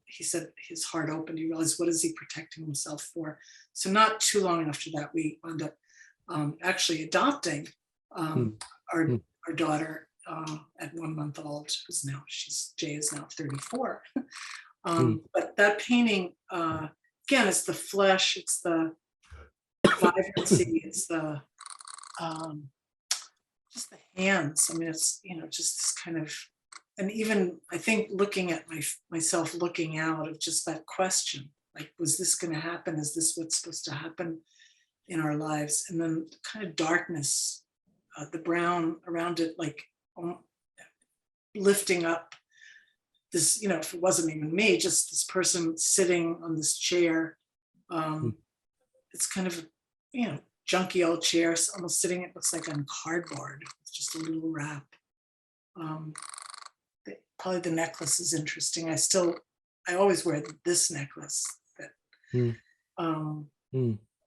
he said his heart opened. He realized, what is he protecting himself for? So not too long after that, we wound up actually adopting our daughter at 1 month old, Jay is now 34. But that painting, again, it's the flesh, it's the vibrancy, it's the just the hands. I mean, it's just this kind of, and even I think looking at myself looking out of just that question, like, was this going to happen? Is this what's supposed to happen in our lives? And then kind of darkness, the brown around it, like lifting up this, if it wasn't even me, just this person sitting on this chair. It's kind of, junky old chairs, almost sitting, it looks like on cardboard, with just a little wrap. Probably the necklace is interesting. I always wear this necklace that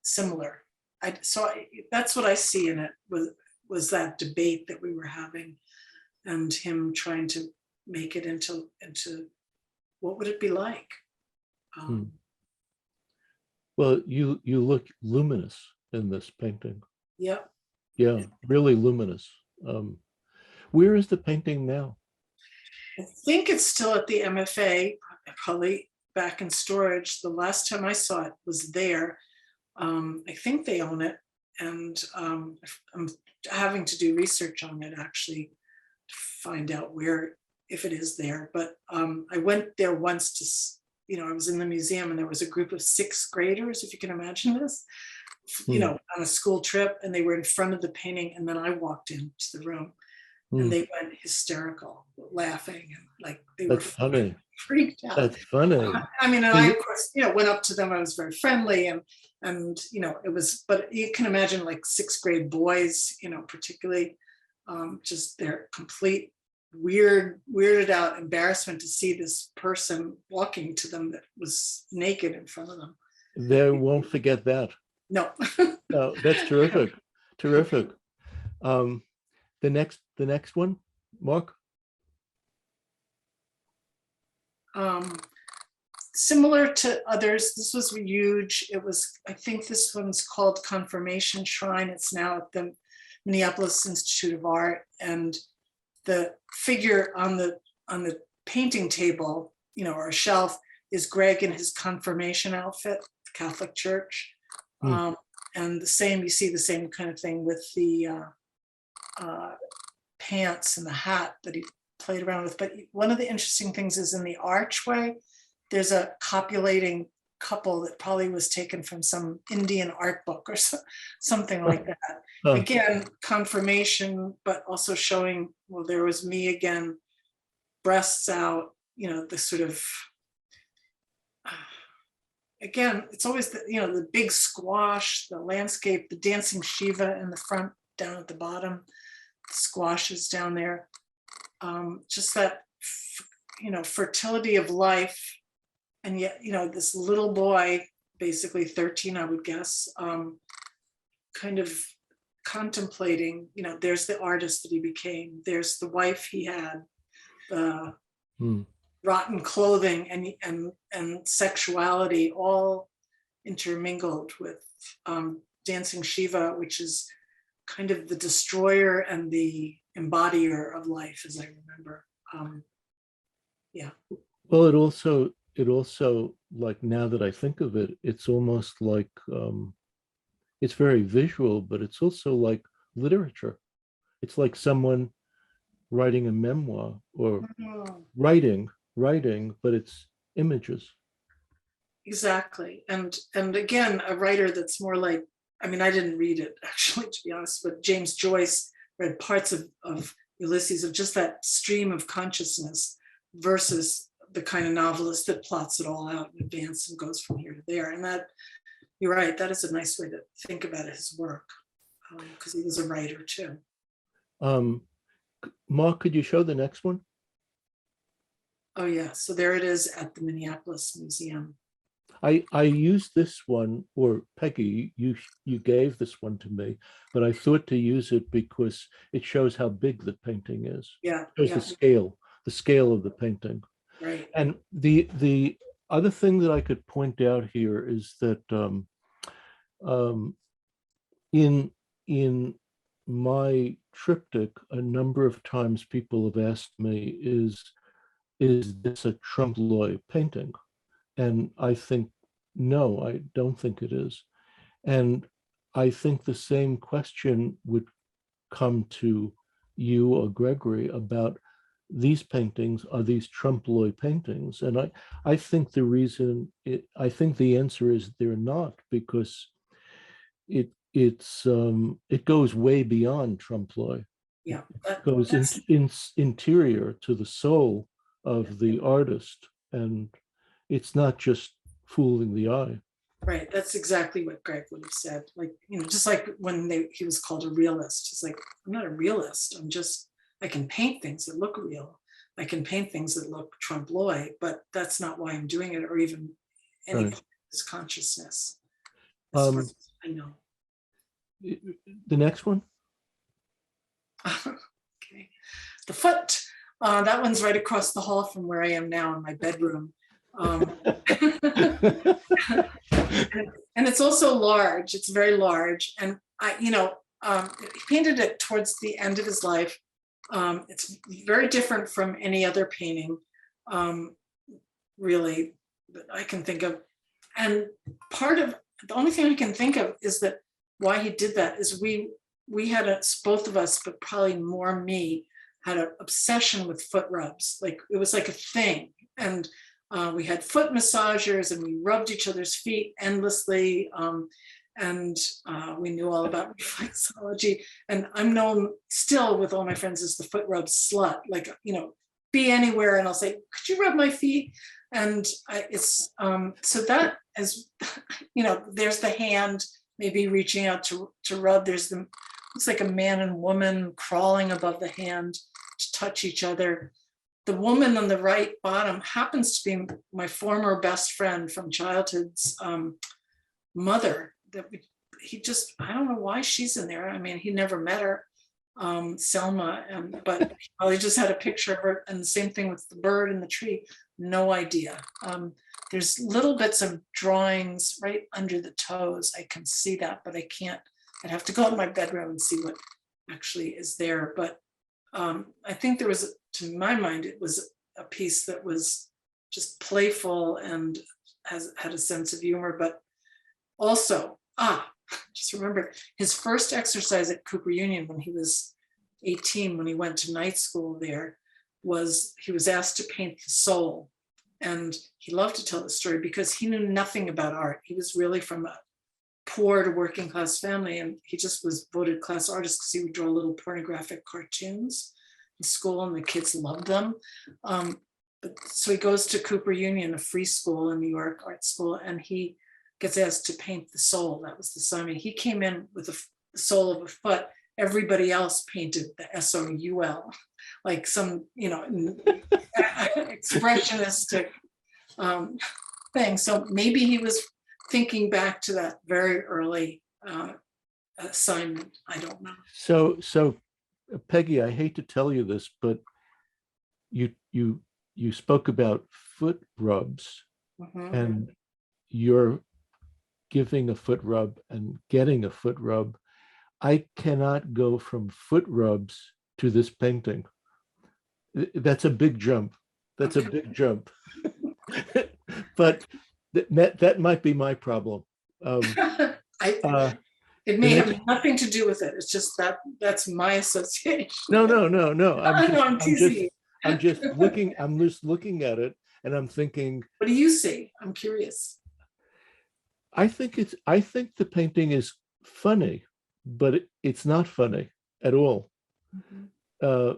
similar. That's what I see in it, was that debate that we were having, and him trying to make it into what would it be like? Well, you look luminous in this painting. Yep. Yeah, really luminous. Where is the painting now? I think it's still at the MFA, probably back in storage. The last time I saw it was there. I think they own it, and I'm having to do research on it actually to find out if it is there. But I went there once to, I was in the museum, and there was a group of 6th graders, if you can imagine this, on a school trip, and they were in front of the painting, and then I walked into the room. And they went hysterical, laughing, and like they were funny. Freaked out. That's funny. I mean, and I of course, went up to them. I was very friendly, and it was. But you can imagine, like 6th grade boys, particularly, just their complete weirded out embarrassment to see this person walking to them that was naked in front of them. They won't forget that. No. No, that's terrific. Terrific. The next one, Mark. Similar to others, this was huge. It was, I think this one's called Confirmation Shrine. It's now at the Minneapolis Institute of Art, and the figure on the painting table, or a shelf, is Greg in his confirmation outfit, Catholic Church. And the same, you see the same kind of thing with the pants and the hat that he played around with. But one of the interesting things is in the archway, there's a copulating couple that probably was taken from some Indian art book or something like that. Again, confirmation, but also showing, well, there was me again, breasts out, the sort of, again, it's always the big squash, the landscape, the dancing Shiva in the front, down at the bottom, the squashes down there. Just that, fertility of life. And yet, this little boy, basically 13, I would guess, kind of contemplating, there's the artist that he became, there's the wife he had, the rotten clothing and sexuality all intermingled with dancing Shiva, which is kind of the destroyer and the embodier of life, as I remember. Yeah. Well, it also, like, now that I think of it, it's almost like, it's very visual, but it's also like literature. It's like someone writing a memoir, or writing, but it's images. Exactly. And again, a writer that's more like, I didn't read it actually, to be honest, but James Joyce read parts of Ulysses, of just that stream of consciousness versus the kind of novelist that plots it all out in advance and goes from here to there. And that, you're right, that is a nice way to think about his work, because he was a writer too. Mark, could you show the next one? Oh yeah, so there it is at the Minneapolis Museum. I used this one, or Peggy, you gave this one to me, but I thought to use it because it shows how big the painting is. Yeah. It shows the scale of the painting. Right. And the other thing that I could point out here is that in my triptych, a number of times people have asked me, is this a trompe-l'oeil painting? And I think, no, I don't think it is. And I think the same question would come to you or Gregory about these paintings. Are these trompe-l'oeil paintings? And I think the reason, I think the answer is they're not, because it goes way beyond trompe-l'oeil. Yeah. It goes interior to the soul of the artist, and it's not just fooling the eye. Right. That's exactly what Greg would have said. Like, just like when he was called a realist. He's like, I'm not a realist. I can paint things that look real. I can paint things that look trompe-l'oeil, but that's not why I'm doing it, or even any part of this consciousness. As far as I know. The next one. Okay. The foot. That one's right across the hall from where I am now in my bedroom. And it's also large. It's very large. And he painted it towards the end of his life. It's very different from any other painting, really, that I can think of. And the only thing I can think of is that why he did that is we had both of us, but probably more me, had an obsession with foot rubs. Like, it was like a thing. And we had foot massagers, and we rubbed each other's feet endlessly. And we knew all about reflexology. And I'm known still with all my friends as the foot rub slut. Like, be anywhere and I'll say, could you rub my feet? And it's so that is, there's the hand maybe reaching out to rub. There's looks like a man and woman crawling above the hand to touch each other. The woman on the right bottom happens to be my former best friend from childhood's mother. he just, I don't know why she's in there. I mean, he never met her, Selma, but he probably just had a picture of her, and the same thing with the bird and the tree. No idea. There's little bits of drawings right under the toes. I can see that, but I can't. I'd have to go in my bedroom and see what actually is there. But I think there was, to my mind, it was a piece that was just playful and had a sense of humor, but also, just remembered his first exercise at Cooper Union when he was 18, when he went to night school there, was he was asked to paint the soul. And he loved to tell the story because he knew nothing about art. He was really from a poor to working class family, and he just was voted class artist because he would draw little pornographic cartoons in school, and the kids loved them. So he goes to Cooper Union, a free school in New York, art school, and he gets asked to paint the soul. That was the sign. He came in with the sole of a foot. Everybody else painted the S-O-U-L, like some, expressionistic thing. So maybe he was thinking back to that very early assignment. I don't know. So Peggy, I hate to tell you this, but you spoke about foot rubs, and you're giving a foot rub and getting a foot rub. I cannot go from foot rubs to this painting. That's a big jump. That's a big jump. But that might be my problem. It may have nothing to do with it. It's just that's my association. No. I'm teasing you. I'm just looking at it and I'm thinking, what do you see? I'm curious. I think the painting is funny, but it's not funny at all. I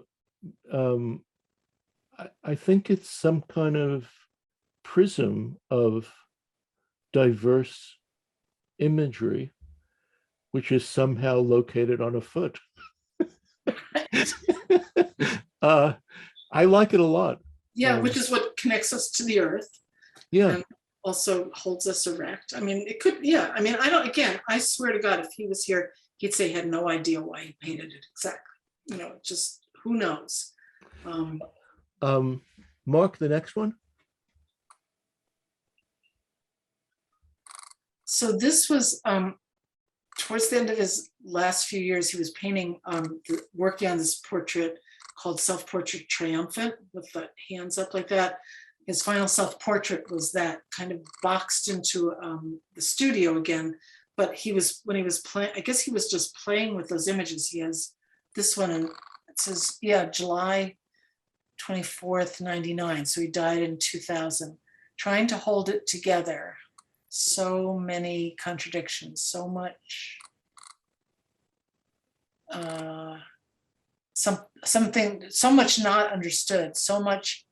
think it's some kind of prism of diverse imagery, which is somehow located on a foot. I like it a lot. Yeah, which is what connects us to the earth. Yeah. And also holds us erect. I mean, it could, yeah. I mean, I swear to God, if he was here, he'd say he had no idea why he painted it exactly. Just who knows? Mark, the next one. So this was towards the end of his last few years. He was painting, working on this portrait called Self-Portrait Triumphant, with the hands up like that. His final self-portrait was that, kind of boxed into the studio again. But when he was playing, I guess he was just playing with those images. He has this one, and it says, July 24th, 99. So he died in 2000, trying to hold it together. So many contradictions, so much something, so much not understood, so much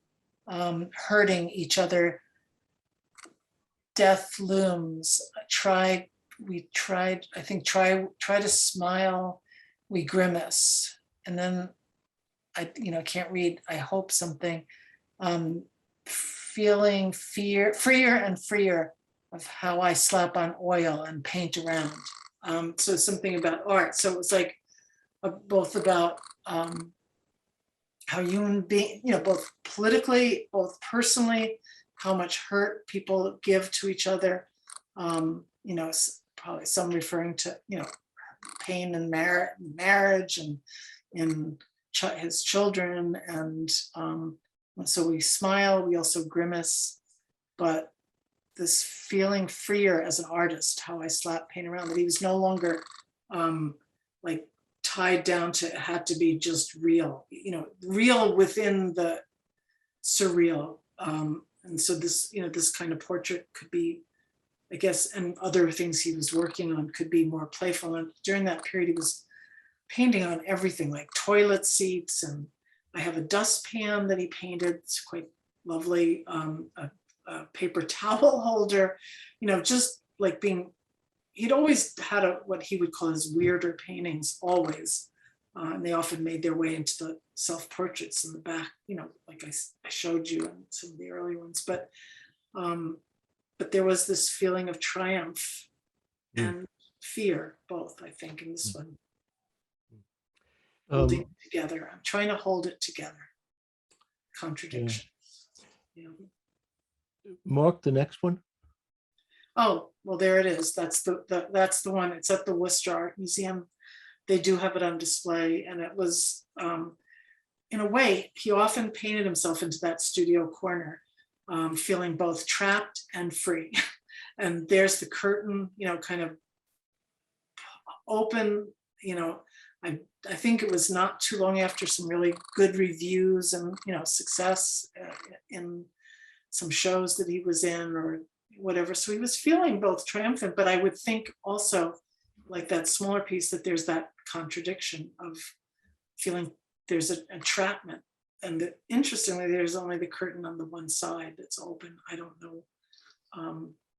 hurting each other. Death looms. Try to smile, we grimace. And then I can't read, I hope something. Feeling freer and freer of how I slap on oil and paint around. So something about art. So it was like both about how human being, both politically, both personally, how much hurt people give to each other. Probably some referring to, pain in marriage and in his children. And so we smile, we also grimace, but this feeling freer as an artist, how I slap paint around, that he was no longer like tied down to, it had to be just real, real within the surreal. And so this, this kind of portrait could be, I guess, and other things he was working on could be more playful. And during that period, he was painting on everything, like toilet seats. And I have a dustpan that he painted. It's quite lovely. A paper towel holder, just like he'd always had what he would call his weirder paintings, always. And they often made their way into the self-portraits in the back, like I showed you in some of the early ones. But there was this feeling of triumph and fear, both, I think, in this one. Um, Holding it together. I'm trying to hold it together. Contradiction. Yeah. Mark, the next one. Oh, well, there it is. That's the one. It's at the Worcester Art Museum. They do have it on display, and it was, in a way, he often painted himself into that studio corner, feeling both trapped and free. And there's the curtain, kind of open. I think it was not too long after some really good reviews and success in some shows that he was in or whatever. So he was feeling both triumphant, but I would think also, like that smaller piece, that there's that contradiction of feeling there's an entrapment. And that, interestingly, there's only the curtain on the one side that's open. I don't know.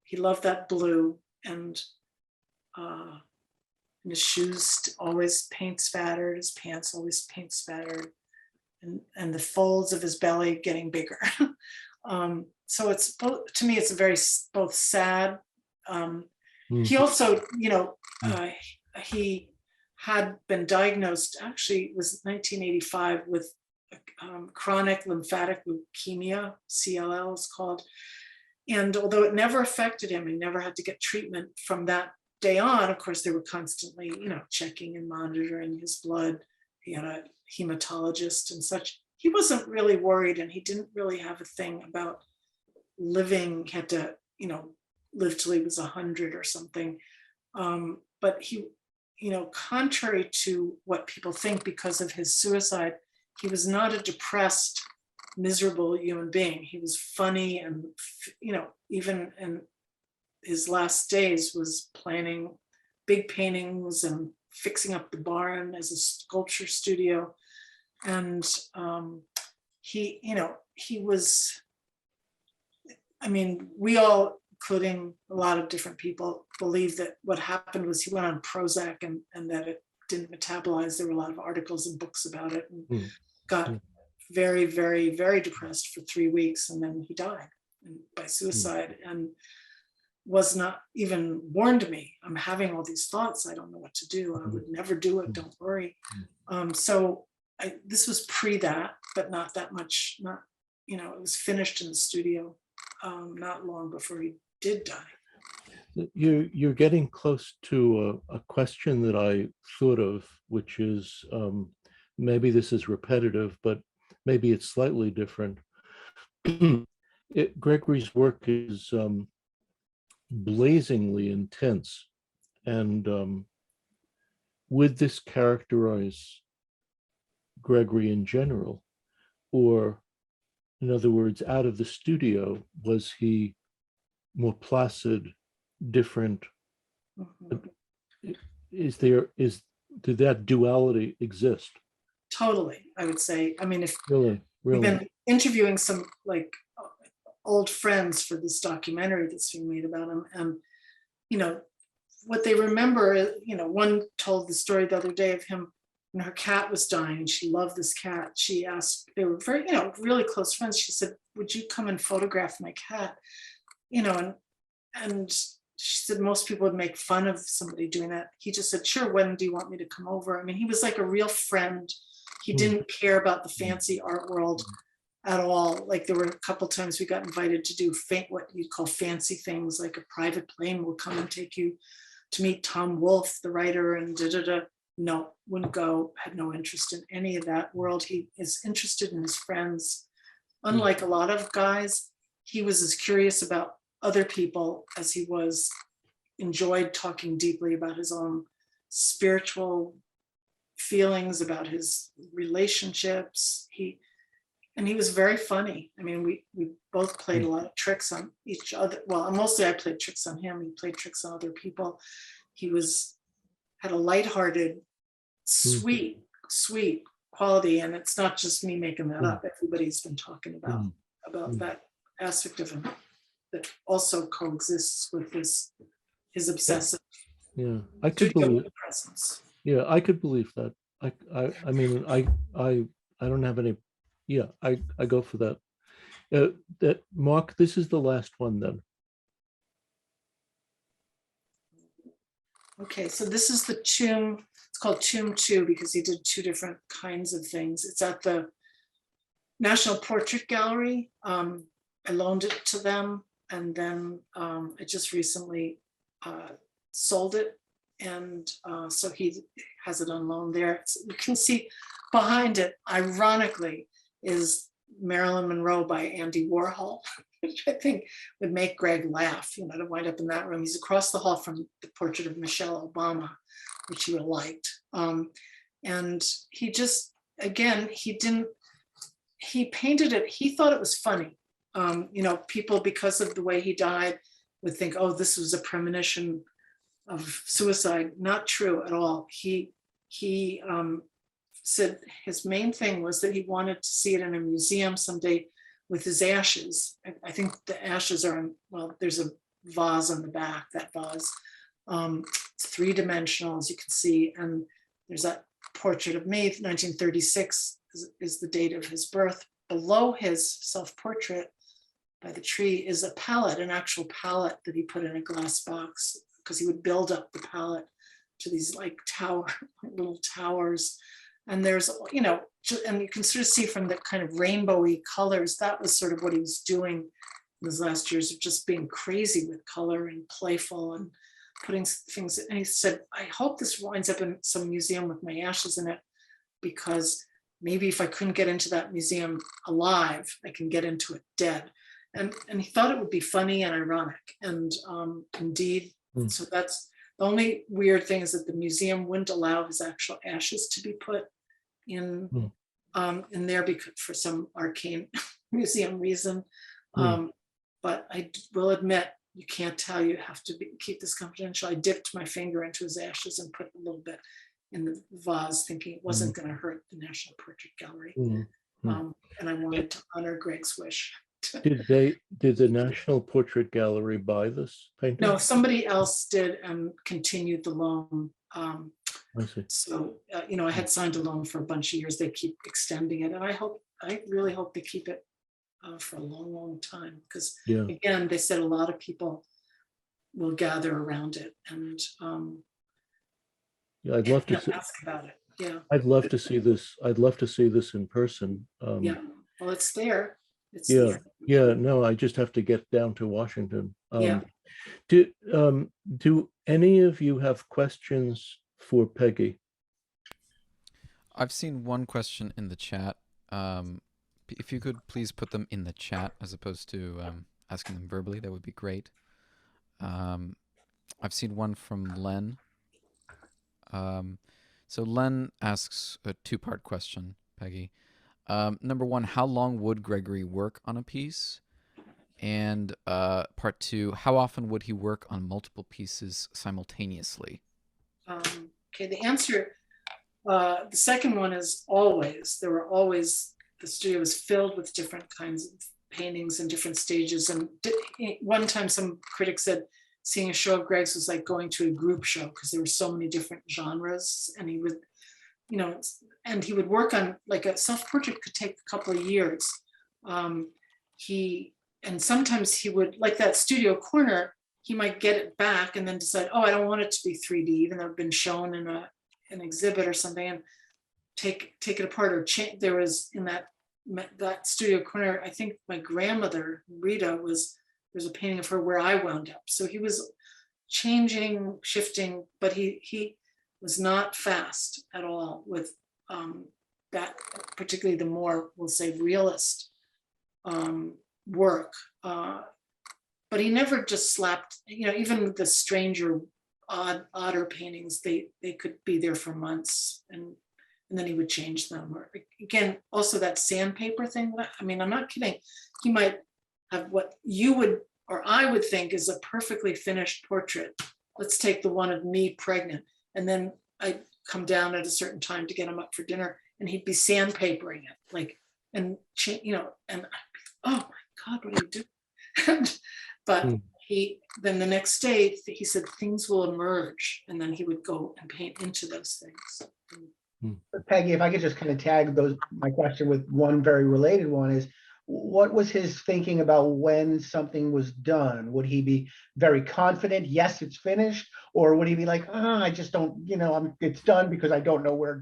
He loved that blue, and his shoes always paint spattered, his pants always paint spattered, and the folds of his belly getting bigger. So it's both, to me, it's a very both sad. He also, he had been diagnosed, actually it was 1985, with chronic lymphatic leukemia, CLL is called. And although it never affected him, he never had to get treatment from that day on. Of course, they were constantly, checking and monitoring his blood. He had a hematologist and such. He wasn't really worried, and he didn't really have a thing about living. He had to, live till he was 100 or something. But he, contrary to what people think, because of his suicide, he was not a depressed, miserable human being. He was funny, and, even in his last days was planning big paintings and fixing up the barn as a sculpture studio. And he was, we all, including a lot of different people, believe that what happened was he went on Prozac and that it didn't metabolize. There were a lot of articles and books about it, and got very, very, very depressed for 3 weeks, and then he died by suicide, and was not even warned me. I'm having all these thoughts. I don't know what to do. I would never do it. Don't worry. So this was pre that, but not that much. Not, it was finished in the studio not long before he did die. You're getting close to a question that I thought of, which is, maybe this is repetitive, but maybe it's slightly different. Gregory's work is blazingly intense, and would this characterize Gregory in general? Or, in other words, out of the studio, was he more placid, different? Did that duality exist? Totally, I would say. If Really? we've been interviewing some old friends for this documentary that's being made about him, and what they remember, one told the story the other day of him when her cat was dying, and she loved this cat. She asked, they were very, really close friends. She said, "Would you come and photograph my cat?" And she said most people would make fun of somebody doing that. He just said, "Sure, when do you want me to come over?" He was like a real friend. He didn't care about the fancy art world at all. Like, there were a couple times we got invited to do what you'd call fancy things, like a private plane will come and take you to meet Tom Wolfe, the writer, and da-da-da. No, wouldn't go, had no interest in any of that world. He is interested in his friends. Unlike a lot of guys, he was as curious about other people as he was enjoyed talking deeply about his own spiritual feelings, about his relationships. He was very funny. We both played a lot of tricks on each other. Well, mostly I played tricks on him. He played tricks on other people. He had a lighthearted, sweet quality, and it's not just me making that up. Everybody's been talking about that aspect of him that also coexists with his obsessive I could believe presence. I could believe that. I don't have any. I go for that. That Mark, this is the last one then. Okay, so this is the tomb. It's called Tomb 2 because he did two different kinds of things. It's at the National Portrait Gallery. I loaned it to them, and then I just recently sold it, and so he has it on loan there. You can see behind it, ironically, is Marilyn Monroe by Andy Warhol, which I think would make Greg laugh, you know, to wind up in that room. He's across the hall from the portrait of Michelle Obama, which he would have liked. And he just, again, he painted it, he thought it was funny. You know, people, because of the way he died, would think, oh, this was a premonition of suicide. Not true at all. He said his main thing was that he wanted to see it in a museum someday with his ashes. I think the ashes are in, well, there's a vase on the back, that vase. It's three-dimensional, as you can see, and there's that portrait of me, 1936 is the date of his birth. Below his self-portrait by the tree is a palette, an actual palette that he put in a glass box, because he would build up the palette to these like little towers. And there's, you know, and you can sort of see from the kind of rainbowy colors, that was sort of what he was doing in his last years, of just being crazy with color and playful and putting things. And he said, I hope this winds up in some museum with my ashes in it, because maybe if I couldn't get into that museum alive, I can get into it dead. And he thought it would be funny and ironic. And indeed, so that's the only weird thing, is that the museum wouldn't allow his actual ashes to be put in there, because for some arcane museum reason. But I will admit, you can't tell, you have to keep this confidential. I dipped my finger into his ashes and put a little bit in the vase, thinking it wasn't going to hurt the National Portrait Gallery. And I wanted to honor Greg's wish. Did the National Portrait Gallery buy this painting? No, somebody else did and continued the loan. I see. So, you know, I had signed a loan for a bunch of years. They keep extending it. And I really hope they keep it for a long, long time. Because again, they said a lot of people will gather around it and I'd love to see, ask about it. Yeah. I'd love to see this. I'd love to see this in person. Yeah. Well, it's there. It's yeah. there. Yeah. No, I just have to get down to Washington. Yeah. Do any of you have questions for Peggy? I've seen one question in the chat. If you could please put them in the chat as opposed to asking them verbally, that would be great. I've seen one from Len. So Len asks a two-part question, Peggy. Number one, how long would Gregory work on a piece? And part two, how often would he work on multiple pieces simultaneously? Okay, the answer, the second one is always. There were always, the studio was filled with different kinds of paintings in different stages. And one time some critics said seeing a show of Greg's was like going to a group show, because there were so many different genres. And he would, you know, and he would work on, like, a self-portrait could take a couple of years. And sometimes he would, like that studio corner, he might get it back and then decide, oh, I don't want it to be 3D, even though it's been shown in an exhibit or something, and take it apart or change. There was in that studio corner, I think my grandmother, Rita, there's a painting of her where I wound up. So he was changing, shifting, but he was not fast at all with that, particularly the more, we'll say, realist work. But he never just slapped, you know, even the stranger, odder paintings, they could be there for months, and then he would change them. Or again, also that sandpaper thing. I mean, I'm not kidding. He might have what you would, or I would think is a perfectly finished portrait. Let's take the one of me pregnant. And then I'd come down at a certain time to get him up for dinner, and he'd be sandpapering it, like, and you know, and I'd be, oh my God, what are you doing? But then the next day, he said things will emerge, and then he would go and paint into those things. Peggy, if I could just kind of tag my question with one very related one, is what was his thinking about when something was done? Would he be very confident, yes, it's finished? Or would he be like, I just don't, it's done because I don't know where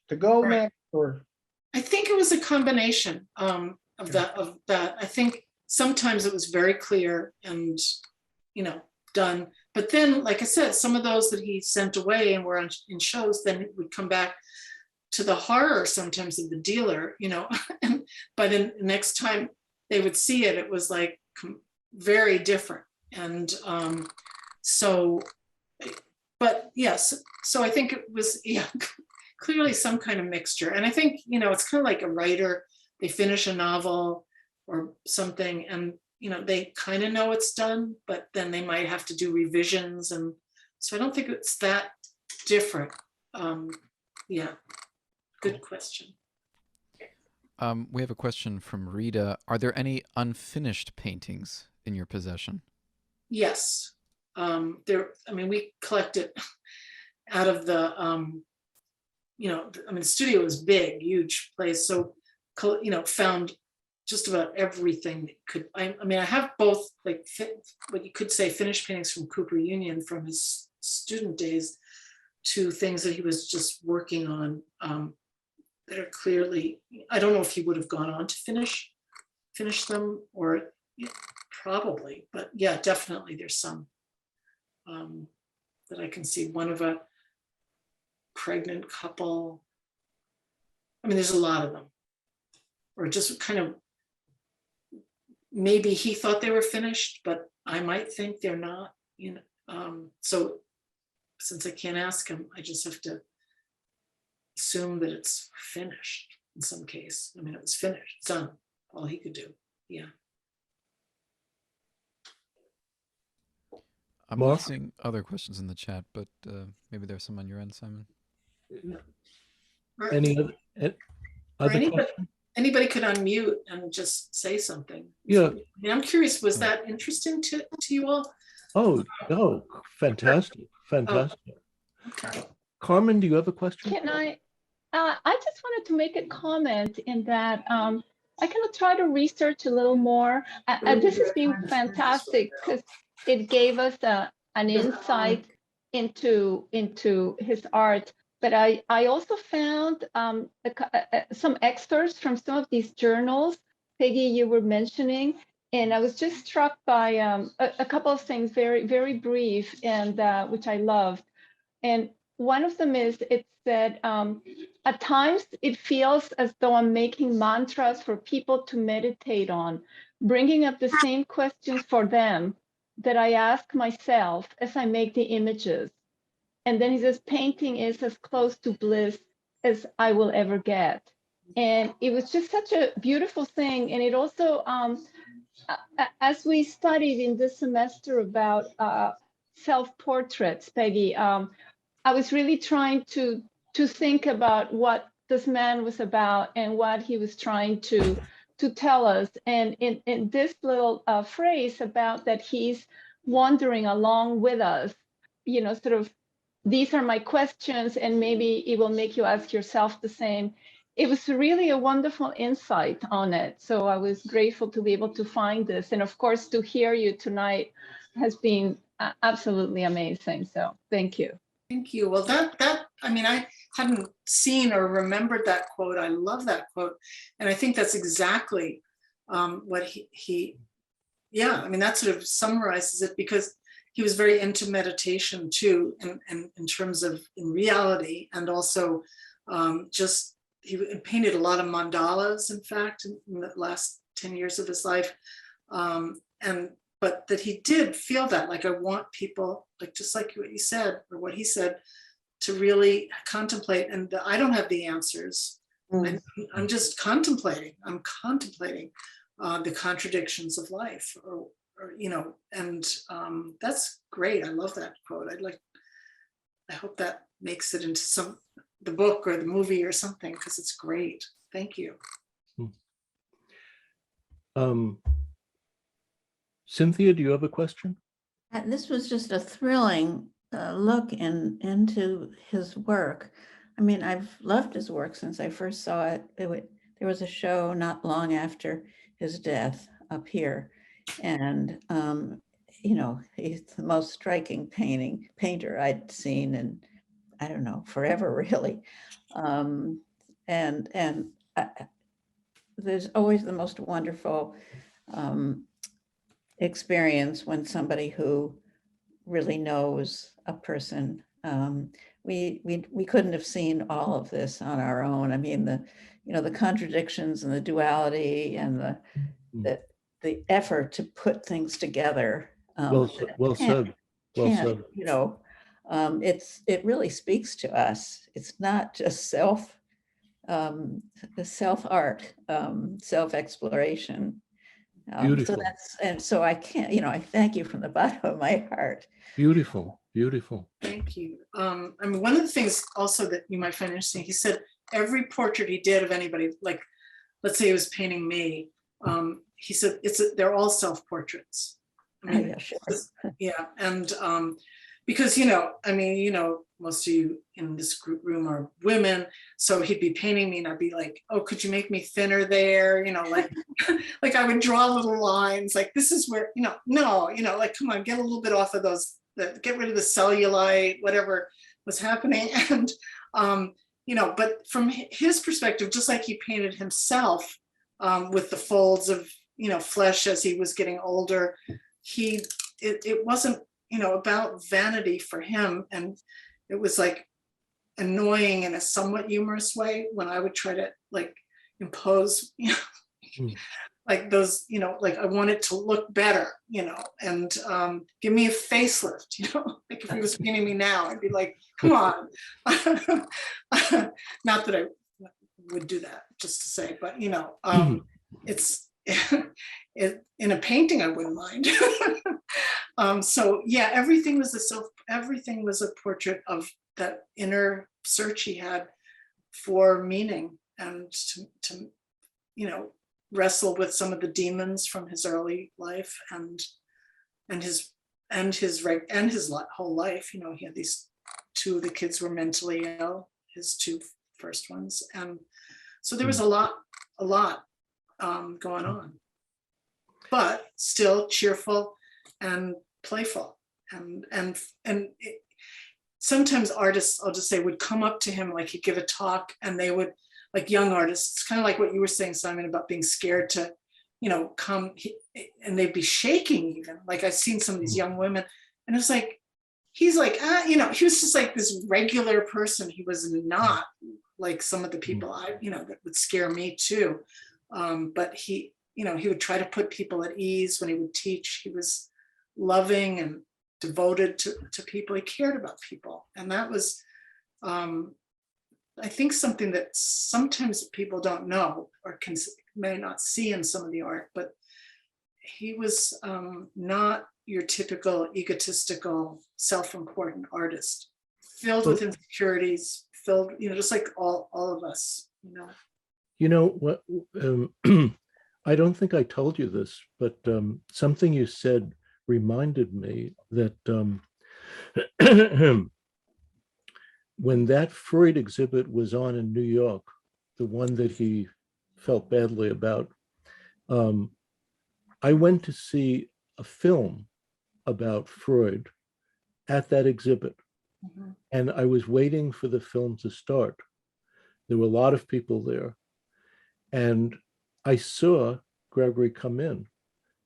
to go Right. next? Or I think it was a combination of that. I think sometimes it was very clear and, done. But then, like I said, some of those that he sent away and were in shows, then it would come back to the horror sometimes of the dealer, and by the next time they would see it, it was like very different. And but yes, so I think it was, clearly some kind of mixture. And I think, it's kind of like a writer, they finish a novel or something and, they kind of know it's done, but then they might have to do revisions. And so I don't think it's that different. Yeah, good question. We have a question from Rita. Are there any unfinished paintings in your possession? Yes. We collected out of the, the studio was big, huge place. So, found just about everything that could, I have both like what you could say finished paintings from Cooper Union from his student days to things that he was just working on that are clearly, I don't know if he would have gone on to finish them or probably, but yeah, definitely there's some that I can see. One of a pregnant couple. There's a lot of them. Or just kind of, maybe he thought they were finished, but I might think they're not, so since I can't ask him, I just have to assume that it's finished in some case. It was finished, it's done, all he could do, yeah. I'm not seeing other questions in the chat, but maybe there's some on your end, Simon. Any other questions? Anybody could unmute and just say something. Yeah. I'm curious, was that interesting to you all? Oh, fantastic. Fantastic. Oh, okay. Carmen, do you have a question? Can I just wanted to make a comment in that I kind of try to research a little more. This has been fantastic because it gave us an insight into his art. But I also found some excerpts from some of these journals, Peggy, you were mentioning, and I was just struck by a couple of things, very, very brief, and which I loved. And one of them is, it said, at times it feels as though I'm making mantras for people to meditate on, bringing up the same questions for them that I ask myself as I make the images. And then he says, painting is as close to bliss as I will ever get. And it was just such a beautiful thing. And it also, as we studied in this semester about self-portraits, Peggy, I was really trying to think about what this man was about and what he was trying to tell us. And in this little phrase about that he's wandering along with us, sort of, these are my questions, and maybe it will make you ask yourself the same. It was really a wonderful insight on it. So I was grateful to be able to find this. And of course, to hear you tonight has been absolutely amazing. So thank you. Thank you. Well, I hadn't seen or remembered that quote. I love that quote. And I think that's exactly what he that sort of summarizes it, because he was very into meditation too, and in terms of in reality, and also he painted a lot of mandalas, in fact, in the last 10 years of his life. But that he did feel that, like, I want people, like, just like what you said, or what he said, to really contemplate. And I don't have the answers. I'm just contemplating. I'm contemplating the contradictions of life, or and that's great. I love that quote. I hope that makes it into the book or the movie or something, because it's great. Thank you. Cynthia, do you have a question? This was just a thrilling look into his work. I've loved his work since I first saw it. There was a show not long after his death up here. And, you know, he's the most striking painter I'd seen in, I don't know, forever really. And there's always the most wonderful experience when somebody who really knows a person. We couldn't have seen all of this on our own. I mean, the contradictions and the duality and the effort to put things together. Well said. Well said. You know, it really speaks to us. It's not just the self art, self exploration. Beautiful. So I can't, you know, I thank you from the bottom of my heart. Beautiful, beautiful. Thank you. I mean, one of the things also that you might find interesting, he said every portrait he did of anybody, like, let's say he was painting me, he said they're all self-portraits. I mean, Yeah, sure. yeah, and because, you know, I mean, you know, most of you in this group room are women, so he'd be painting me and I'd be like, oh, could you make me thinner there? You know, like, like I would draw little lines, like, this is where, you know, no, you know, like, come on, get a little bit off of those, get rid of the cellulite, whatever was happening. And, you know, but from his perspective, just like he painted himself with the folds of, you know, flesh as he was getting older, it wasn't, you know, about vanity for him. And it was like annoying in a somewhat humorous way when I would try to like impose, you know, like those, you know, like I want it to look better, you know, and give me a facelift, you know, like if he was painting me now, I'd be like, come on. Not that I would do that, just to say, but, you know, it's, in a painting, I wouldn't mind. So yeah, everything was a portrait of that inner search he had for meaning and to you know, wrestle with some of the demons from his early life and his whole life. You know, he had these two of the kids were mentally ill, his two first ones, and so there was a lot going on, but still cheerful and playful, and sometimes artists, I'll just say, would come up to him, like he'd give a talk and they would, like young artists, kind of like what you were saying, Simon, about being scared to, you know, come, and they'd be shaking even. Like I've seen some of these young women and it's like, he's like, you know, he was just like this regular person. He was not like some of the people you know, that would scare me too. But he, you know, he would try to put people at ease when he would teach. He was loving and devoted to people. He cared about people. And that was, I think, something that sometimes people don't know or may not see in some of the art, but he was not your typical egotistical, self-important artist, filled with insecurities, filled, you know, just like all of us, you know. You know what? I don't think I told you this, but something you said reminded me that when that Freud exhibit was on in New York, the one that he felt badly about, I went to see a film about Freud at that exhibit. And I was waiting for the film to start. There were a lot of people there. And I saw Gregory come in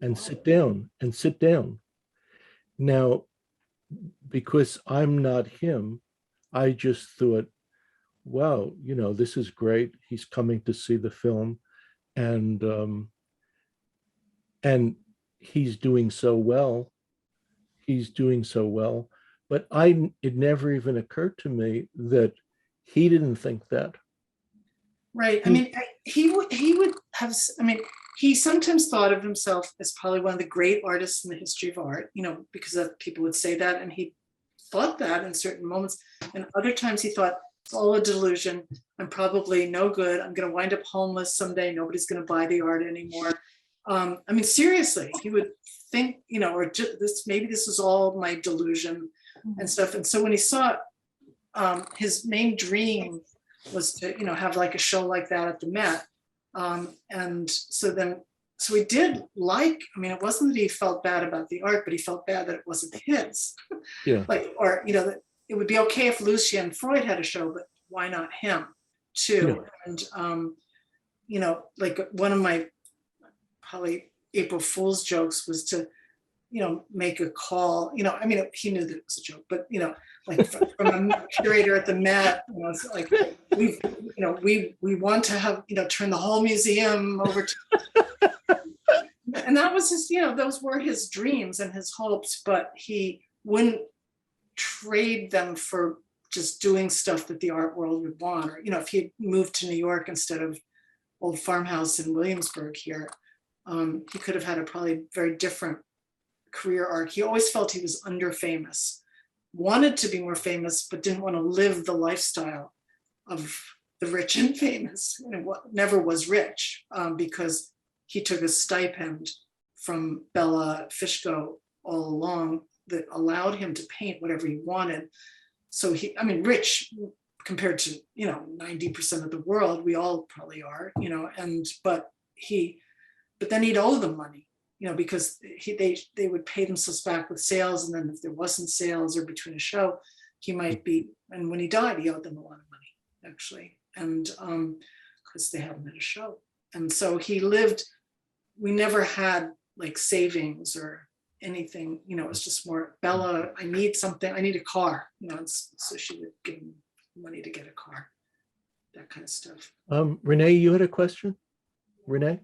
and sit down. Now, because I'm not him, I just thought, wow, you know, this is great. He's coming to see the film, and he's doing so well. But it never even occurred to me that he didn't think that. Right. I mean, he would have, I mean, he sometimes thought of himself as probably one of the great artists in the history of art, you know, because people would say that, and he thought that in certain moments. And other times he thought, it's all a delusion. I'm probably no good. I'm going to wind up homeless someday. Nobody's going to buy the art anymore. I mean, seriously, he would think, you know, or just maybe this is all my delusion and stuff. And so when he saw his main dream was to, you know, have like a show like that at the Met. And so then so he did like, I mean, it wasn't that he felt bad about the art, but he felt bad that it wasn't his. Yeah. Like, or, you know, that it would be okay if Lucian Freud had a show, but why not him too? And, you know, like one of my probably April Fool's jokes was to, you know, make a call, you know, I mean, he knew that it was a joke, but, you know, like from a curator at the Met, you know, it's like, we want to have, you know, turn the whole museum over to, and that was his, you know, those were his dreams and his hopes, but he wouldn't trade them for just doing stuff that the art world would want. Or, you know, if he had moved to New York instead of old farmhouse in Williamsburg here, he could have had a probably very different career arc. He always felt he was under famous, wanted to be more famous, but didn't want to live the lifestyle of the rich and famous, and never was rich, because he took a stipend from Bella Fishko all along that allowed him to paint whatever he wanted. So he, I mean, rich compared to, you know, 90% of the world, we all probably are, you know, and, but then he'd owe them money, you know, because they would pay themselves back with sales. And then if there wasn't sales or between a show, he might be, and when he died, he owed them a lot of money, actually. And because they hadn't had a show. And so he lived, we never had like savings or anything, you know, it was just more, Bella, I need something, I need a car, you know, and so she would give him money to get a car, that kind of stuff. Renee, you had a question? Renee?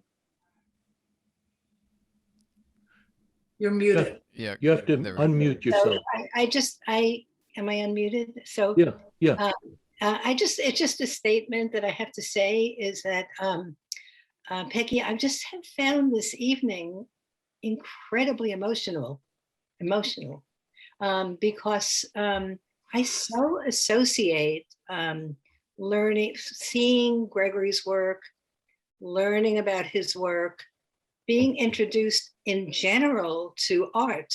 You're muted. Yeah. You have to there we go. unmute yourself. Am I unmuted? So Yeah. it's just a statement that I have to say is that Peggy, I just have found this evening incredibly emotional, because I so associate learning, seeing Gregory's work, learning about his work, being introduced in general to art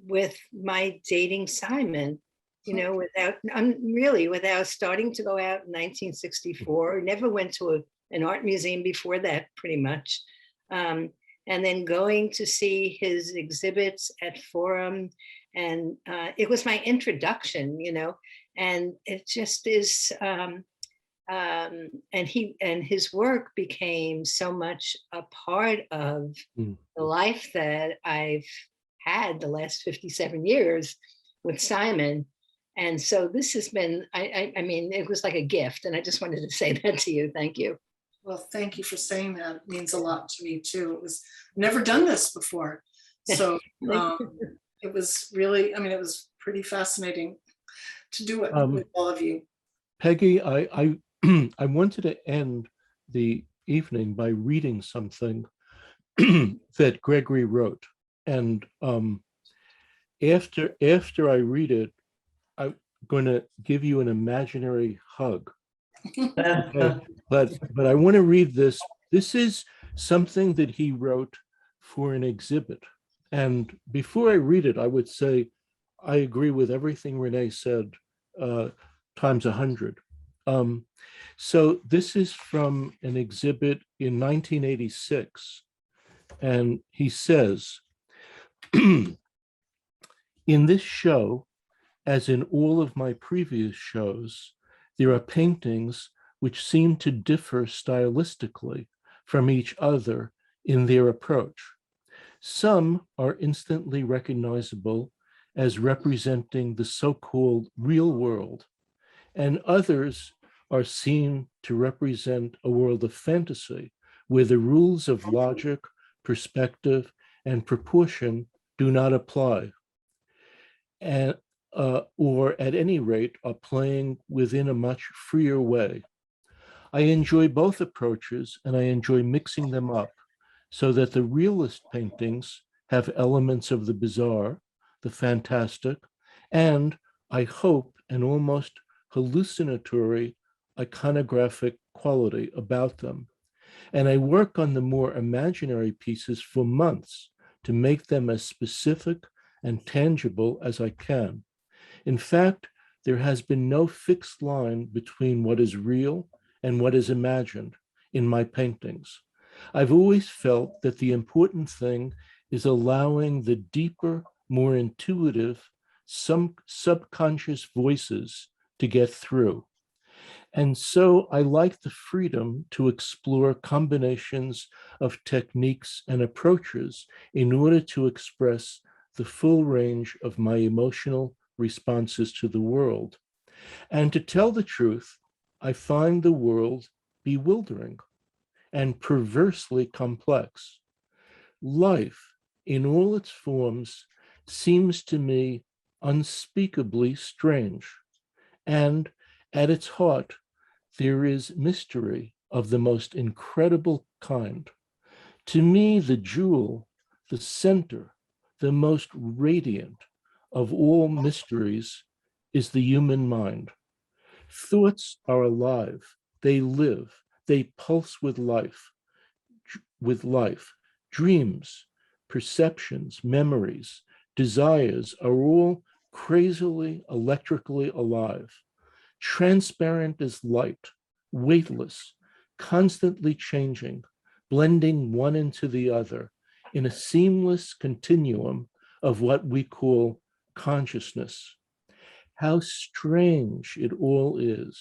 with my dating Simon, you know, without starting to go out in 1964, never went to an art museum before that, pretty much. And then going to see his exhibits at Forum. And it was my introduction, you know, and it just is, and his work became so much a part of the life that I've had the last 57 years with Simon. And so this has been, I mean, it was like a gift, and I just wanted to say that to you. Thank you. Well, thank you for saying that. It means a lot to me too. It was never done this before. So it was really, I mean, it was pretty fascinating to do it with all of you. Peggy, I wanted to end the evening by reading something that Gregory wrote. And after I read it, I'm going to give you an imaginary hug. But I want to read this. This is something that he wrote for an exhibit. And before I read it, I would say I agree with everything Renee said times 100. So this is from an exhibit in 1986. And he says, in this show, as in all of my previous shows, there are paintings which seem to differ stylistically from each other in their approach. Some are instantly recognizable as representing the so-called real world, and others are seen to represent a world of fantasy where the rules of logic, perspective, and proportion do not apply, and or at any rate are playing within a much freer way. I enjoy both approaches, and I enjoy mixing them up so that the realist paintings have elements of the bizarre, the fantastic, and I hope an almost hallucinatory iconographic quality about them. And I work on the more imaginary pieces for months to make them as specific and tangible as I can. In fact, there has been no fixed line between what is real and what is imagined in my paintings. I've always felt that the important thing is allowing the deeper, more intuitive, some subconscious voices to get through. And so I like the freedom to explore combinations of techniques and approaches in order to express the full range of my emotional responses to the world. And to tell the truth, I find the world bewildering and perversely complex. Life, in all its forms, seems to me unspeakably strange. And at its heart, there is mystery of the most incredible kind. To me, the jewel, the center, the most radiant of all mysteries is the human mind. Thoughts are alive, they live, they pulse with life. Dreams, perceptions, memories, desires are all crazily, electrically alive, transparent as light, weightless, constantly changing, blending one into the other in a seamless continuum of what we call consciousness. How strange it all is.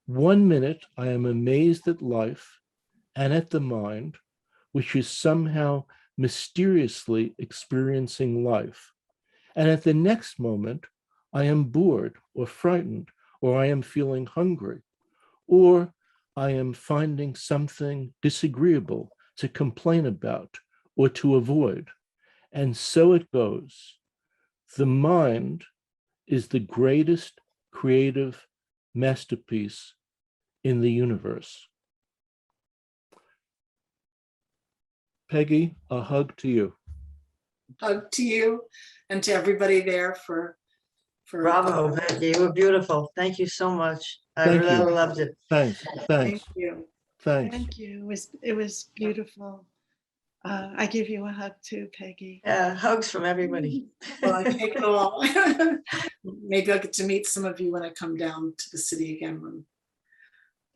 1 minute, I am amazed at life and at the mind, which is somehow mysteriously experiencing life. And at the next moment, I am bored or frightened, or I am feeling hungry, or I am finding something disagreeable to complain about or to avoid. And so it goes. The mind is the greatest creative masterpiece in the universe. Peggy, a hug to you. Hug to you and to everybody there for Bravo, Becky. You were beautiful. Thank you so much. I Thank really you. loved it. Thank Thank you. Thanks. Thank you. It was beautiful. I give you a hug too, Peggy. Yeah, hugs from everybody. Well, I take it all. Maybe I'll get to meet some of you when I come down to the city again.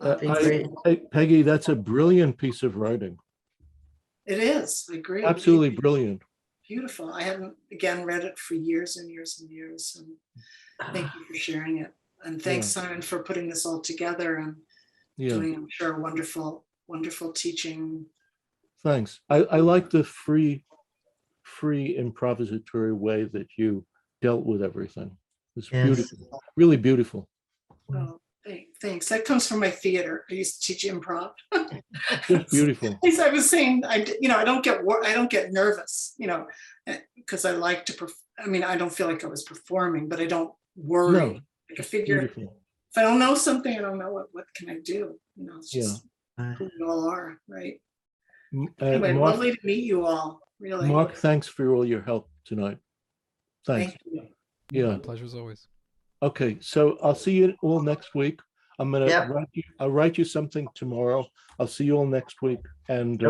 Be great. Peggy, that's a brilliant piece of writing. It is, I agree. Absolutely brilliant. Beautiful. I haven't, again, read it for years and years and years. And thank you for sharing it. And thanks, Simon, for putting this all together and doing, I'm sure, wonderful, wonderful teaching. Thanks. I like the free improvisatory way that you dealt with everything. It's beautiful, really beautiful. Oh, thanks. That comes from my theater. I used to teach improv. Just beautiful. As I was saying, I don't get nervous, because I like to. I don't feel like I was performing, but I don't worry. No, like I figure, beautiful. if I don't know something, I don't know what can I do. It's just who we all are, right? Anyway, Mark, lovely to meet you all. Really, Mark, thanks for all your help tonight. Thanks. Thank you. Yeah. Pleasure as always. Okay, so I'll see you all next week. I'm gonna write you something tomorrow. I'll see you all next week. And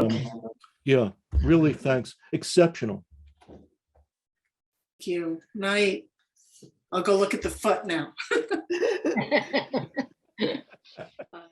yeah, really thanks. Exceptional. Thank you. Night. I'll go look at the foot now.